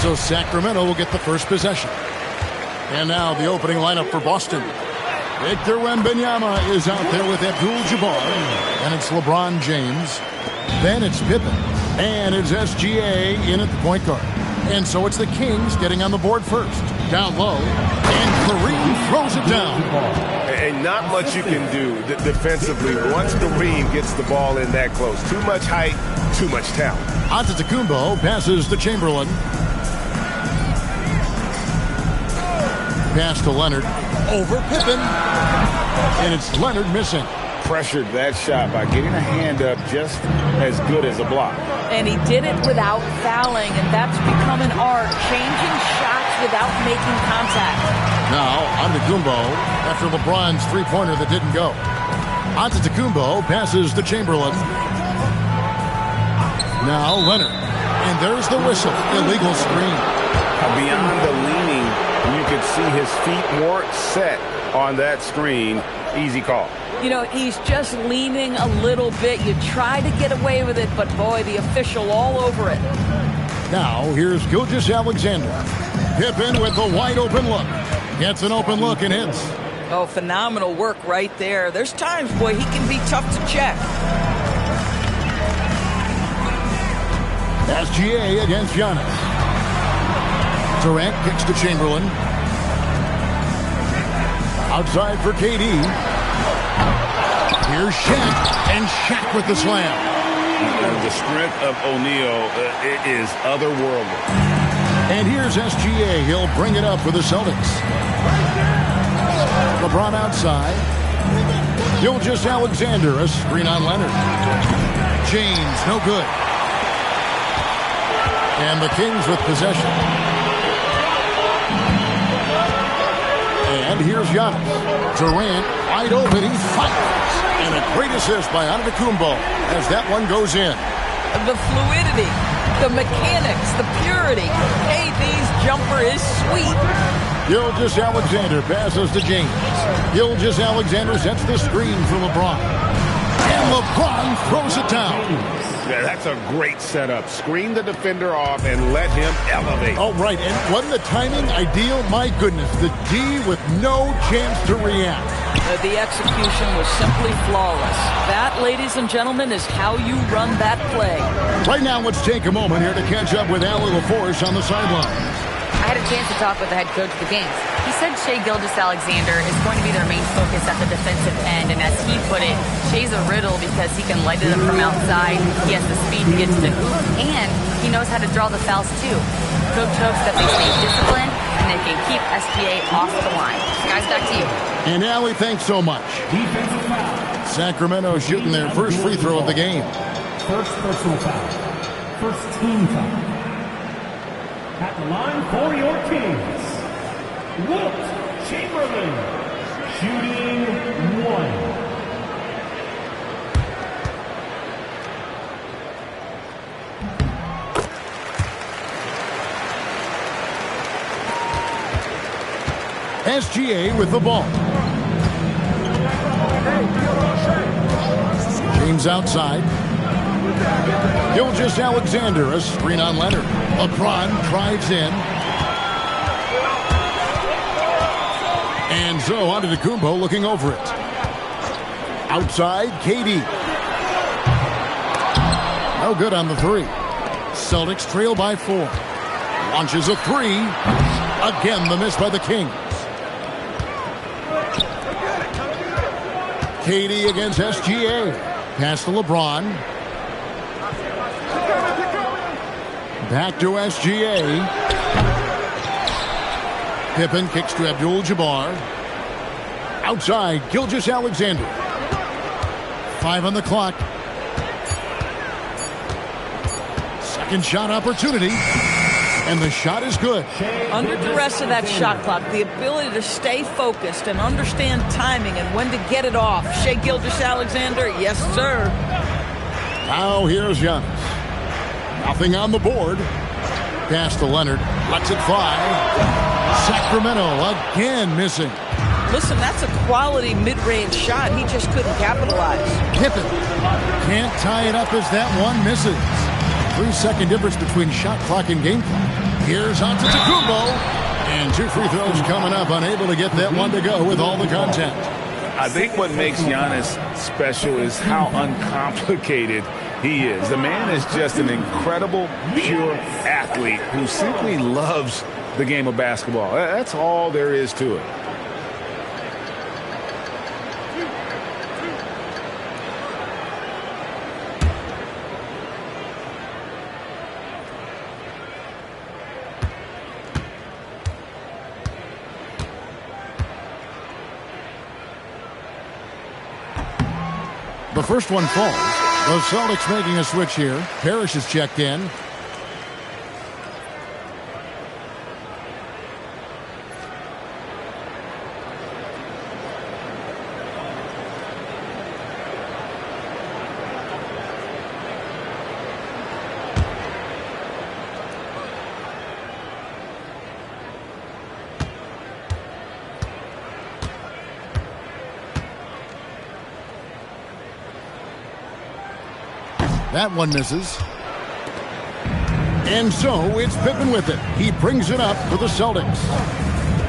Speaker 6: So Sacramento will get the first possession. And now the opening lineup for Boston. Victor Wembanyama is out there with Abdul-Jabbar. And it's LeBron James. Then it's Pippen. And it's SGA in at the point guard. And so it's the Kings getting on the board first. Down low. And Kareem throws it down.
Speaker 1: And not much you can do defensively once Kareem gets the ball in that close. Too much height, too much talent.
Speaker 6: Antetokounmpo passes to Chamberlain. Pass to Leonard. Over Pippen. And it's Leonard missing.
Speaker 7: Pressured that shot by getting a hand up just as good as a block.
Speaker 10: And he did it without fouling, and that's become an art, changing shots without making contact.
Speaker 6: Now, Antetokounmpo, after LeBron's three-pointer that didn't go. Antetokounmpo passes to Chamberlain. Now, Leonard. And there's the whistle. Illegal screen.
Speaker 7: Beyond the leaning, you could see his feet weren't set on that screen. Easy call.
Speaker 10: You know, he's just leaning a little bit. You try to get away with it, but boy, the official all over it.
Speaker 6: Now, here's Gilgeous-Alexander. Pippen with the wide open look. Gets an open look and hits.
Speaker 10: Oh, phenomenal work right there. There's times, boy, he can be tough to check.
Speaker 6: SGA against Giannis. Durant kicks to Chamberlain. Outside for KD. Here's Shaq. And Shaq with the slam.
Speaker 7: The strength of O'Neal is otherworldly.
Speaker 6: And here's SGA. He'll bring it up for the Celtics. LeBron outside. Gilgeous-Alexander, a screen on Leonard. James, no good. And the Kings with possession. And here's Giannis. Durant wide open. He fires. And a great assist by Antetokounmpo as that one goes in.
Speaker 10: The fluidity, the mechanics, the purity. KD's jumper is sweet.
Speaker 6: Gilgeous-Alexander passes to James. Gilgeous-Alexander sets the screen for LeBron. And LeBron throws it down.
Speaker 1: Yeah, that's a great setup. Screen the defender off and let him elevate.
Speaker 6: Oh, right. And wasn't the timing ideal? My goodness. The D with no chance to react.
Speaker 10: The execution was simply flawless. That, ladies and gentlemen, is how you run that play.
Speaker 6: Right now, let's take a moment here to catch up with Allie LaForce on the sideline.
Speaker 4: I had a chance to talk with the head coach of the Kings. He said Shai Gilgeous-Alexander is going to be their main focus at the defensive end, and as he put it, Shai's a riddle because he can light it up from outside, he has the speed to get to the hoop, and he knows how to draw the fouls too. Coach hopes that they stay disciplined and they can keep SGA off the line. Guys, back to you.
Speaker 6: And Allie, thanks so much.
Speaker 5: Defensive foul.
Speaker 6: Sacramento shooting their first free throw of the game.
Speaker 5: First personal foul. First team foul. At the line for your Kings, Wilt Chamberlain, shooting one.
Speaker 6: SGA with the ball. James outside. Gilgeous-Alexander, a screen on Leonard. LeBron drives in. And so Antetokounmpo looking over it. Outside, KD. No good on the three. Celtics trail by 4. Launches a three. Again, the miss by the Kings. KD against SGA. Pass to LeBron. Back to SGA. Pippen kicks to Abdul-Jabbar. Outside, Gilgeous-Alexander. 5 on the clock. Second shot opportunity. And the shot is good.
Speaker 10: Under duress of that shot clock, the ability to stay focused and understand timing and when to get it off. Shai Gilgeous-Alexander, yes, sir.
Speaker 6: Now here's Giannis. Nothing on the board. Pass to Leonard. Lets it fly. Sacramento again missing.
Speaker 10: Listen, that's a quality mid-range shot. He just couldn't capitalize.
Speaker 6: Pippen can't tie it up as that one misses. 3-second difference between shot clock and game clock. Here's Antetokounmpo. And 2 free throws coming up. Unable to get that one to go with all the contact.
Speaker 7: I think what makes Giannis special is how uncomplicated he is. The man is just an incredible, pure athlete who simply loves the game of basketball. That's all there is to it.
Speaker 6: The first one falls. The Celtics making a switch here. Parrish is checked in. That one misses. And so it's Pippen with it. He brings it up for the Celtics.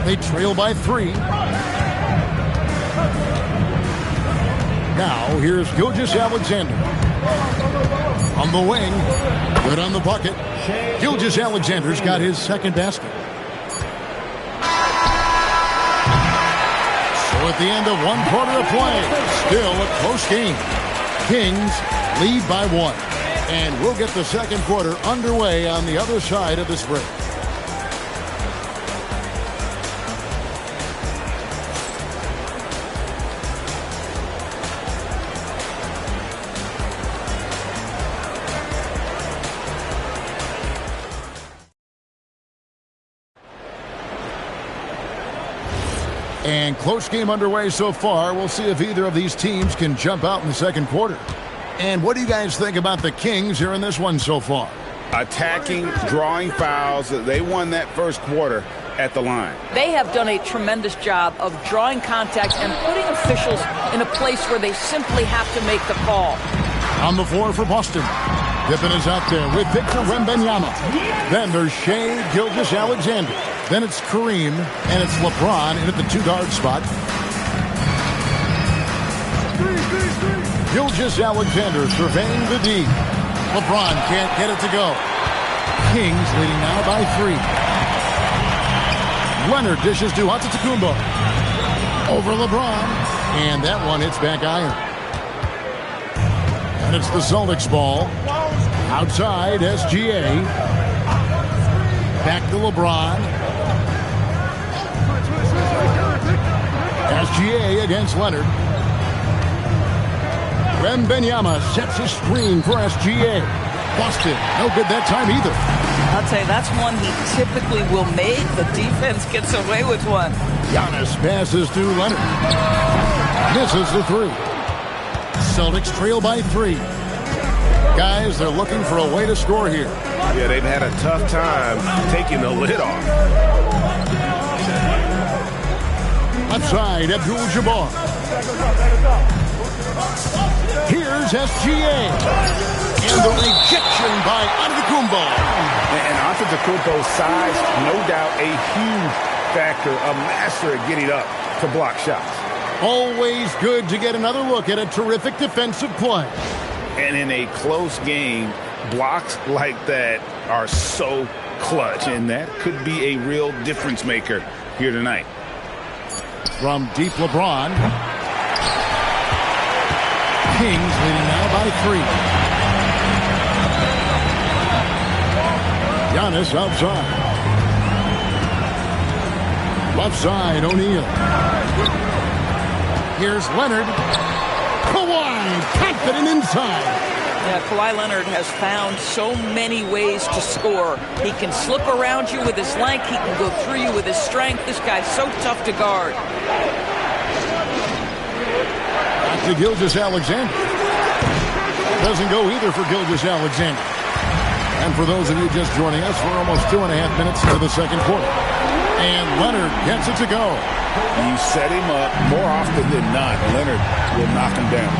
Speaker 6: They trail by 3. Now here's Gilgeous-Alexander. On the wing. Good on the bucket. Gilgeous-Alexander's got his second basket. So at the end of 1 quarter of play, still a close game. Kings lead by 1. And we'll get the second quarter underway on the other side of this break. And close game underway so far. We'll see if either of these teams can jump out in the second quarter. And what do you guys think about the Kings here in this one so far?
Speaker 7: Attacking, drawing fouls. They won that first quarter at the line.
Speaker 10: They have done a tremendous job of drawing contact and putting officials in a place where they simply have to make the call.
Speaker 6: On the floor for Boston. Pippen is out there with Victor Wembanyama. Then there's Shai Gilgeous-Alexander. Then it's Kareem, and it's LeBron in at the 2-guard spot. Gilgeous-Alexander surveying the D. LeBron can't get it to go. Kings leading now by 3. Leonard dishes to Antetokounmpo. Over LeBron. And that one hits back iron. And it's the Celtics ball. Outside, SGA. Back to LeBron. SGA against Leonard. Wembanyama sets a screen for SGA. Boston, no good that time either.
Speaker 10: I'll tell you, that's one he typically will make. The defense gets away with one.
Speaker 6: Giannis passes to Leonard. Misses the 3. Celtics trail by 3. Guys, they're looking for a way to score here.
Speaker 1: Yeah, they've had a tough time taking the lid off.
Speaker 6: Left side, Abdul-Jabbar. Here's SGA. And the rejection by Antetokounmpo.
Speaker 7: And Antetokounmpo's size, no doubt a huge factor, a master at getting up to block shots.
Speaker 6: Always good to get another look at a terrific defensive play.
Speaker 7: And in a close game, blocks like that are so clutch, and that could be a real difference maker here tonight.
Speaker 6: From deep LeBron. Kings leading now by 3. Giannis outside. Left side, O'Neal. Here's Leonard. Kawhi, confident inside.
Speaker 10: Yeah, Kawhi Leonard has found so many ways to score. He can slip around you with his length. He can go through you with his strength. This guy's so tough to guard.
Speaker 6: Back to Gilgeous-Alexander. Doesn't go either for Gilgeous-Alexander. And for those of you just joining us, we're almost 2.5 minutes into the second quarter. And Leonard gets it to go.
Speaker 7: You set him up more often than not. Leonard will knock him down.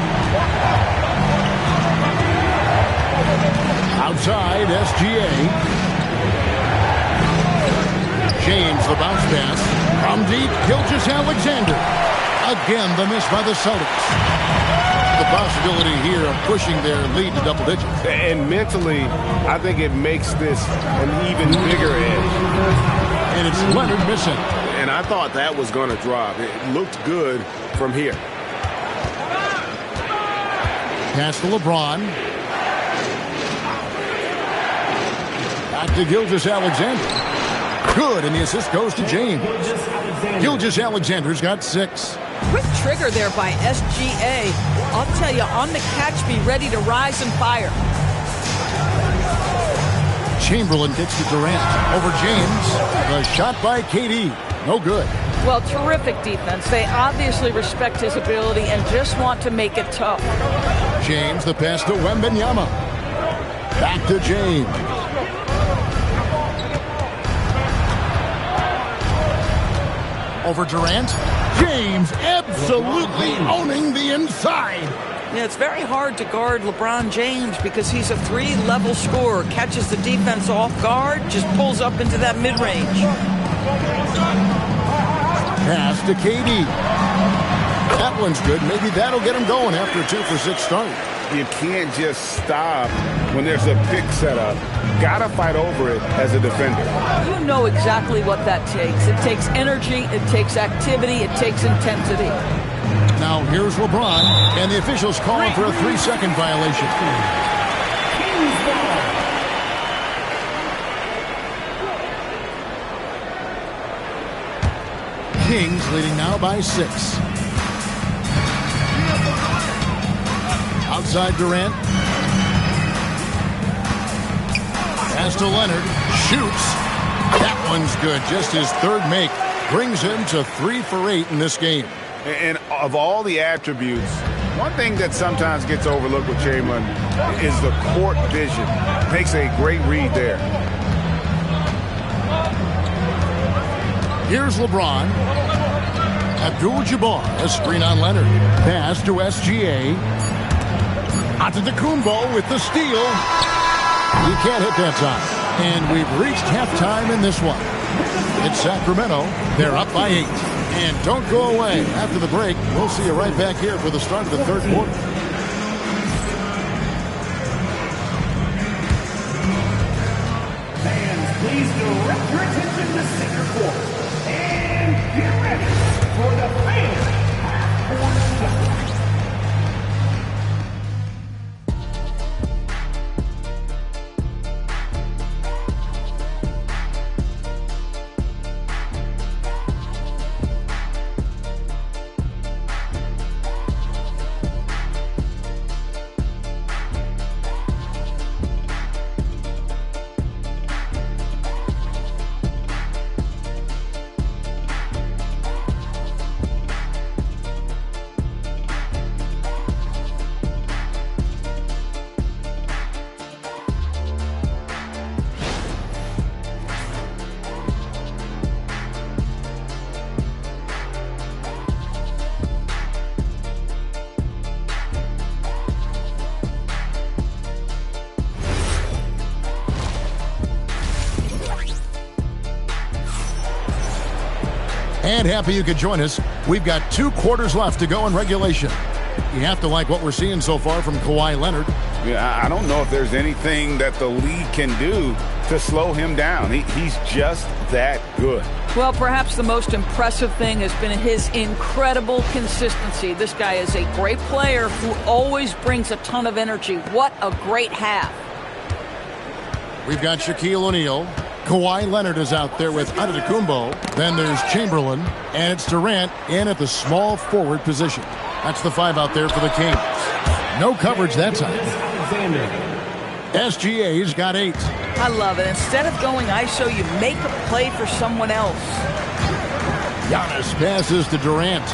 Speaker 6: Outside, SGA. James, the bounce pass. From deep, Gilgeous-Alexander. Again, the miss by the Celtics. The possibility here of pushing their lead to double digits.
Speaker 7: And mentally, I think it makes this an even bigger edge.
Speaker 6: And it's Leonard missing.
Speaker 7: And I thought that was going to drop. It looked good from here.
Speaker 6: Pass to LeBron. Back to Gilgeous-Alexander. Good, and the assist goes to James. Gilgeous-Alexander's got 6.
Speaker 10: Quick trigger there by SGA. I'll tell you, on the catch, be ready to rise and fire.
Speaker 6: Chamberlain gets to Durant. Over James. The shot by KD. No good.
Speaker 10: Well, terrific defense. They obviously respect his ability and just want to make it tough.
Speaker 6: James, the pass to Wembanyama. Back to James. Over Durant. James absolutely owning the inside.
Speaker 10: Yeah, it's very hard to guard LeBron James because he's a 3-level scorer. Catches the defense off guard, just pulls up into that mid-range.
Speaker 6: Pass to KD. That one's good. Maybe that'll get him going after a 2-for-6 start.
Speaker 7: You can't just stop when there's a pick set up. Gotta fight over it as a defender.
Speaker 10: You know exactly what that takes. It takes energy, it takes activity, it takes intensity.
Speaker 6: Now here's LeBron, and the officials calling for a 3-second violation. Kings leading now by 6. Outside Durant. Pass to Leonard. Shoots. That one's good. Just his third make. Brings him to 3 for 8 in this game.
Speaker 7: And of all the attributes, one thing that sometimes gets overlooked with Chamberlain is the court vision. Makes a great read there.
Speaker 6: Here's LeBron. Abdul-Jabbar, a screen on Leonard. Pass to SGA. Antetokounmpo with the steal. He can't hit that time. And we've reached halftime in this one. It's Sacramento. They're up by 8. And don't go away. After the break, we'll see you right back here for the start of the third quarter.
Speaker 5: Fans, please direct your attention to center court. And get ready for the fans half-court shot.
Speaker 6: And happy you could join us. We've got 2 quarters left to go in regulation. You have to like what we're seeing so far from Kawhi Leonard.
Speaker 7: Yeah, I don't know if there's anything that the league can do to slow him down. He's just that good.
Speaker 10: Well, perhaps the most impressive thing has been his incredible consistency. This guy is a great player who always brings a ton of energy. What a great half.
Speaker 6: We've got Shaquille O'Neal. Kawhi Leonard is out there with Antetokounmpo. Then there's Chamberlain. And it's Durant in at the small forward position. That's the 5 out there for the Kings. No coverage that time. SGA's got 8.
Speaker 10: I love it. Instead of going ISO, you make a play for someone else.
Speaker 6: Giannis passes to Durant.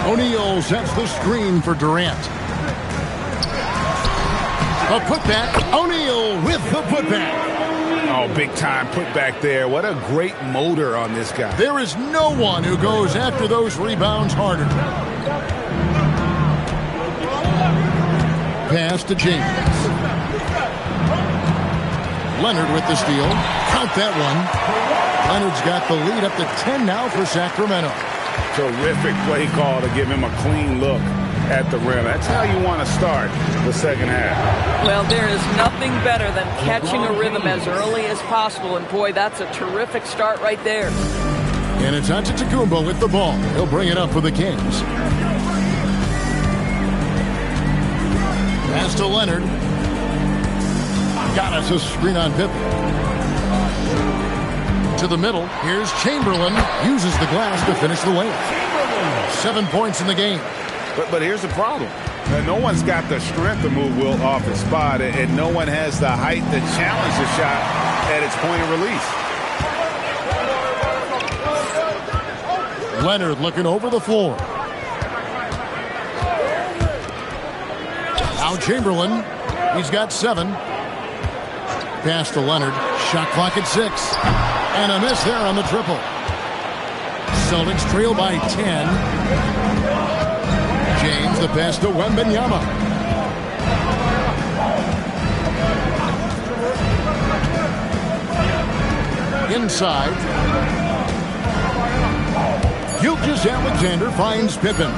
Speaker 6: O'Neal sets the screen for Durant. A putback. O'Neal with the putback.
Speaker 7: Oh, big time putback there. What a great motor on this guy.
Speaker 6: There is no one who goes after those rebounds harder. Pass to James. Leonard with the steal. Count that one. Leonard's got the lead up to 10 now for Sacramento.
Speaker 7: Terrific play call to give him a clean look at the rim. That's how you want to start the second half.
Speaker 10: Well, there is nothing better than catching a rhythm as early as possible. And, boy, that's a terrific start right there.
Speaker 6: And it's Antetokounmpo with the ball. He'll bring it up for the Kings. Pass to Leonard. Got us a screen on Pippen. To the middle. Here's Chamberlain. Uses the glass to finish the lane. 7 points in the game.
Speaker 7: But here's the problem. No one's got the strength to move Wilt off his spot, and no one has the height to challenge the shot at its point of release.
Speaker 6: Leonard looking over the floor. Now Chamberlain. He's got 7. Pass to Leonard. Shot clock at 6. And a miss there on the triple. Celtics trail by 10. James, the pass to Wembanyama. Inside. Gilgeous-Alexander finds Pippen.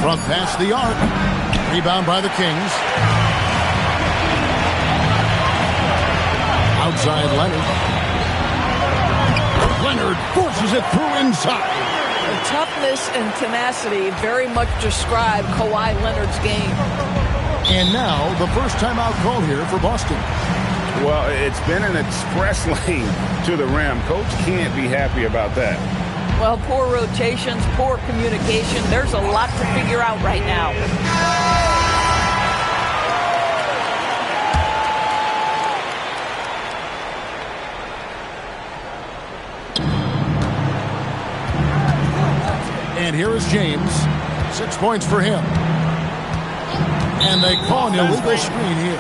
Speaker 6: From past the arc. Rebound by the Kings. Outside Leonard. Leonard forces it through inside.
Speaker 10: The toughness and tenacity very much describe Kawhi Leonard's game.
Speaker 6: And now the first timeout call here for Boston.
Speaker 7: Well, it's been an express lane to the rim. Coach can't be happy about that.
Speaker 10: Well, poor rotations, poor communication. There's a lot to figure out right now.
Speaker 6: And here is James. 6 points for him. And they call an illegal screen here.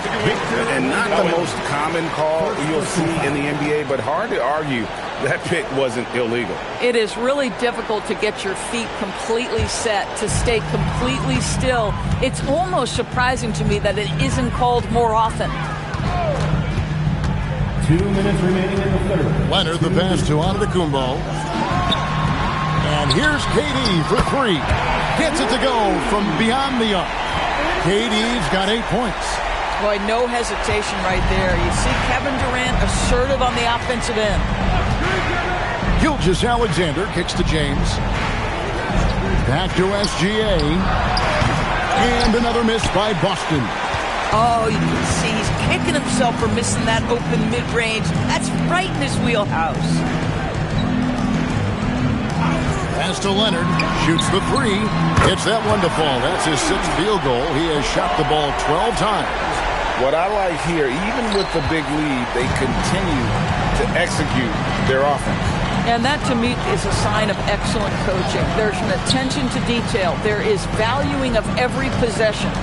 Speaker 7: And not the most common call you'll see in the NBA, but hard to argue that pick wasn't illegal.
Speaker 10: It is really difficult to get your feet completely set, to stay completely still. It's almost surprising to me that it isn't called more often.
Speaker 5: 2 minutes remaining in the third.
Speaker 6: Leonard, the pass to Antetokounmpo. And here's KD for 3. Gets it to go from beyond the arc. KD's got 8 points.
Speaker 10: Boy, no hesitation right there. You see Kevin Durant assertive on the offensive end.
Speaker 6: Gilgeous-Alexander kicks to James. Back to SGA. And another miss by Boston.
Speaker 10: Oh, you can see he's kicking himself for missing that open mid-range. That's right in his wheelhouse.
Speaker 6: Pass to Leonard. Shoots the 3. Hits that one to fall. That's his 6th field goal. He has shot the ball 12 times.
Speaker 7: What I like here, even with the big lead, they continue to execute their offense.
Speaker 10: And that, to me, is a sign of excellent coaching. There's an attention to detail. There is valuing of every possession.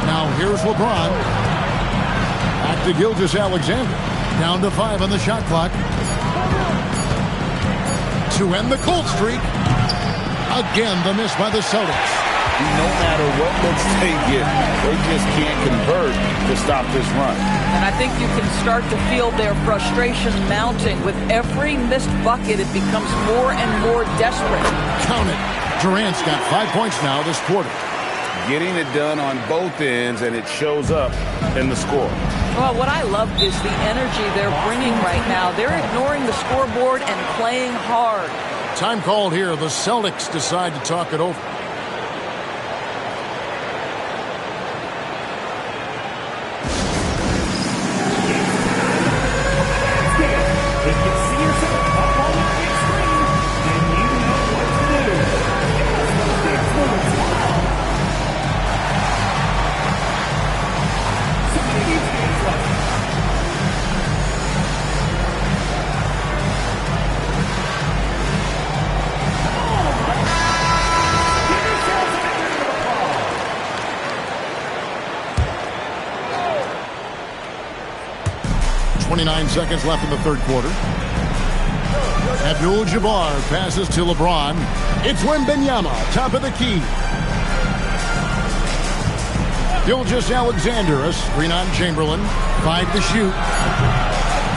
Speaker 6: Now here's LeBron. Back to Gilgeous-Alexander. Down to 5 on the shot clock. To end the cold streak. Again, the miss by the Celtics.
Speaker 7: No matter what looks they get, they just can't convert to stop this run.
Speaker 10: And I think you can start to feel their frustration mounting. With every missed bucket, it becomes more and more desperate.
Speaker 6: Count it. Durant's got 5 points now this quarter.
Speaker 7: Getting it done on both ends, and it shows up in the score.
Speaker 10: Well, what I love is the energy they're bringing right now. They're ignoring the scoreboard and playing hard.
Speaker 6: Time called here. The Celtics decide to talk it over.
Speaker 5: If you see yourself up on the big screen, then you know what to do. It's the big sports.
Speaker 6: Seconds left in the third quarter. Abdul-Jabbar passes to LeBron. It's Wembanyama, top of the key. Gilgeous-Alexander, a screen on Chamberlain. 5 to shoot.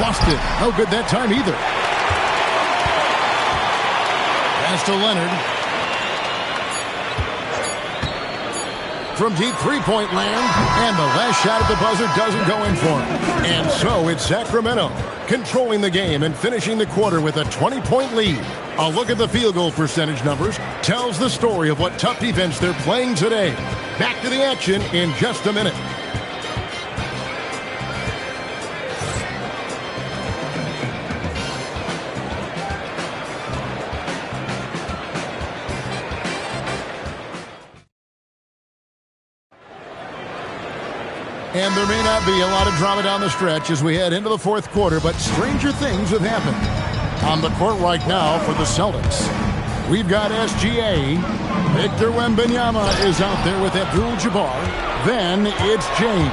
Speaker 6: Lost it. No good that time either. Pass to Leonard. From deep three-point land, and the last shot at the buzzer doesn't go in for him. And so it's Sacramento controlling the game and finishing the quarter with a 20-point lead. A look at the field goal percentage numbers tells the story of what tough defense they're playing today. Back to the action in just a minute. And there may not be a lot of drama down the stretch as we head into the fourth quarter, but stranger things have happened. On the court right now for the Celtics, we've got SGA. Victor Wembanyama is out there with Abdul-Jabbar. Then it's James.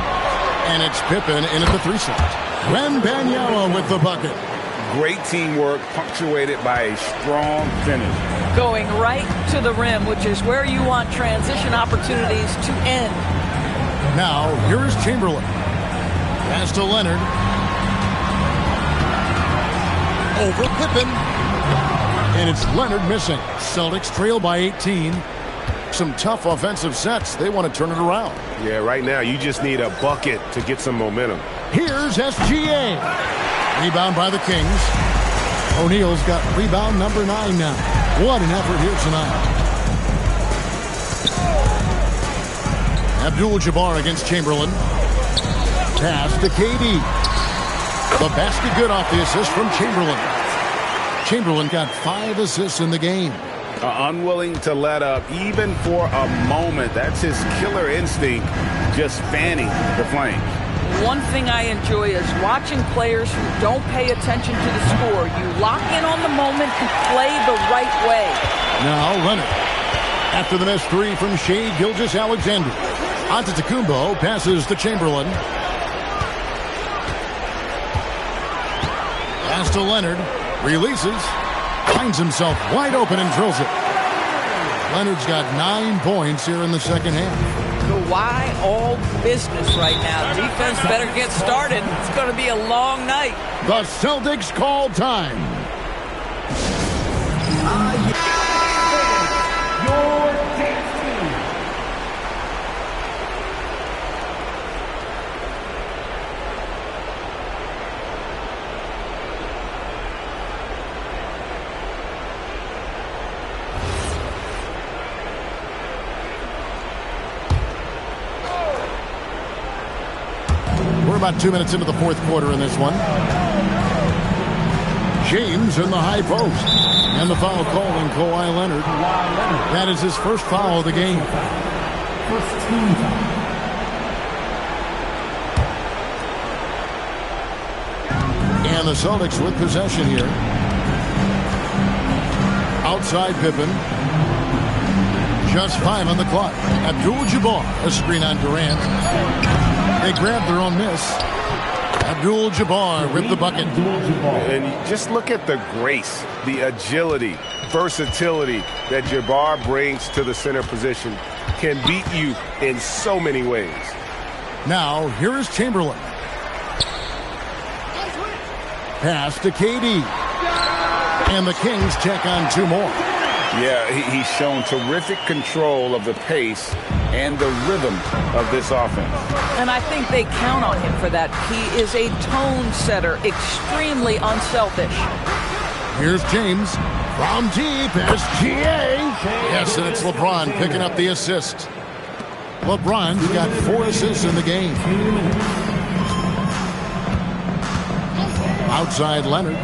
Speaker 6: And it's Pippen in at the 3 slot. Wembanyama with the bucket.
Speaker 7: Great teamwork punctuated by a strong finish.
Speaker 10: Going right to the rim, which is where you want transition opportunities to end.
Speaker 6: Now, here is Chamberlain. Pass to Leonard. Over Pippen. And it's Leonard missing. Celtics trail by 18. Some tough offensive sets. They want to turn it around.
Speaker 1: Yeah, right now you just need a bucket to get some momentum.
Speaker 6: Here's SGA. Rebound by the Kings. O'Neal's got rebound number 9 now. What an effort here tonight. Abdul-Jabbar against Chamberlain. Pass to KD. The basket good off the assist from Chamberlain. Chamberlain got 5 assists in the game.
Speaker 7: Unwilling to let up even for a moment. That's his killer instinct, just fanning the flames.
Speaker 10: One thing I enjoy is watching players who don't pay attention to the score. You lock in on the moment and play the right way.
Speaker 6: Now Leonard. After the missed 3 from Shai Gilgeous-Alexander. Antetokounmpo passes to Chamberlain. Pass to Leonard. Releases. Finds himself wide open and drills it. Leonard's got 9 points here in the second half.
Speaker 10: The why all business right now. Defense better get started. It's going to be a long night.
Speaker 6: The Celtics call time. We're about 2 minutes into the fourth quarter in this one. James in the high post. And the foul called on Kawhi Leonard. That is his first foul of the game.
Speaker 5: First team foul.
Speaker 6: And the Celtics with possession here. Outside Pippen. Just 5 on the clock. Abdul-Jabbar, a screen on Durant. They grabbed their own miss. Abdul-Jabbar with the bucket.
Speaker 1: And just look at the grace, the agility, versatility that Jabbar brings to the center position. Can beat you in so many ways.
Speaker 6: Now, here is Chamberlain. Pass to KD. And the Kings check on 2 more.
Speaker 7: Yeah, he's shown terrific control of the pace and the rhythm of this offense.
Speaker 10: And I think they count on him for that. He is a tone setter, extremely unselfish.
Speaker 6: Here's James from deep. SGA. Yes, and it's LeBron picking up the assist. LeBron's got 4 assists in the game. Outside Leonard.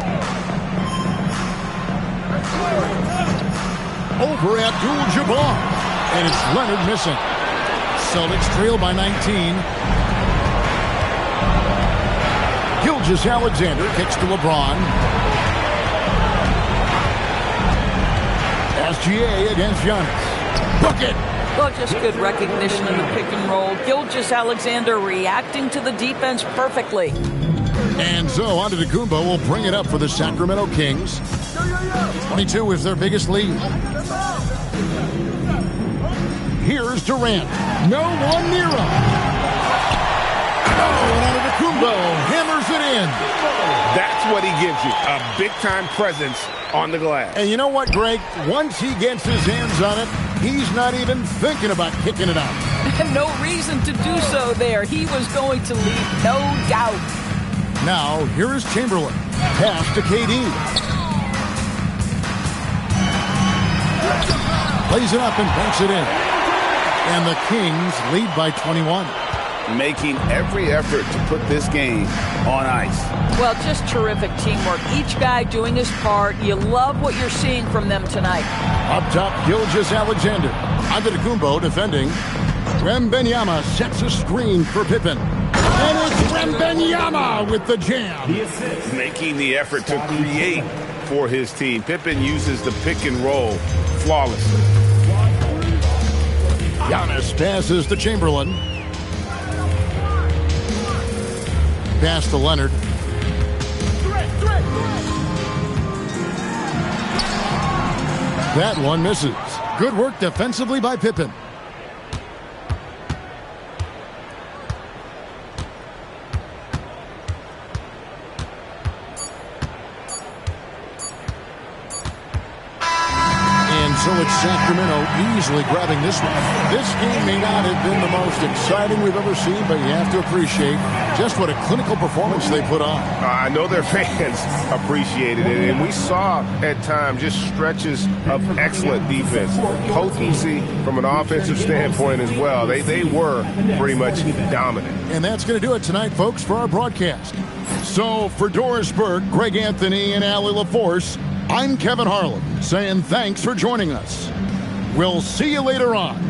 Speaker 6: Over Abdul-Jabbar. And it's Leonard missing. Celtics trail by 19. Gilgeous-Alexander kicks to LeBron. SGA against Giannis. Bucket!
Speaker 10: Well, just good recognition of the pick and roll. Gilgeous-Alexander reacting to the defense perfectly.
Speaker 6: And so Antetokounmpo will bring it up for the Sacramento Kings. 22 is their biggest lead. Here's Durant. No one near him. Oh, and Antetokounmpo hammers it in.
Speaker 7: That's what he gives you, a big-time presence on the glass.
Speaker 6: And you know what, Greg? Once he gets his hands on it, he's not even thinking about kicking it out.
Speaker 10: No reason to do so there. He was going to lead, no doubt.
Speaker 6: Now, here is Chamberlain. Pass to KD. Plays it up and banks it in. And the Kings lead by 21.
Speaker 7: Making every effort to put this game on ice.
Speaker 10: Well, just terrific teamwork. Each guy doing his part. You love what you're seeing from them tonight.
Speaker 6: Up top, Gilgeous-Alexander. Antetokounmpo defending. Wembanyama sets a screen for Pippen. And it's Wembanyama with the jam.
Speaker 7: Making the effort to create for his team. Pippen uses the pick and roll flawlessly.
Speaker 6: Giannis passes to Chamberlain. Pass to Leonard. That one misses. Good work defensively by Pippen. So it's Sacramento easily grabbing this one. This game may not have been the most exciting we've ever seen, but you have to appreciate just what a clinical performance they put on.
Speaker 1: I know their fans appreciated it, and we saw at times just stretches of excellent defense, potency from an offensive standpoint as well. They were pretty much dominant.
Speaker 6: And that's going to do it tonight, folks, for our broadcast. So for Doris Burke, Greg Anthony, and Allie LaForce, I'm Kevin Harlan, saying thanks for joining us. We'll see you later on.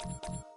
Speaker 6: it.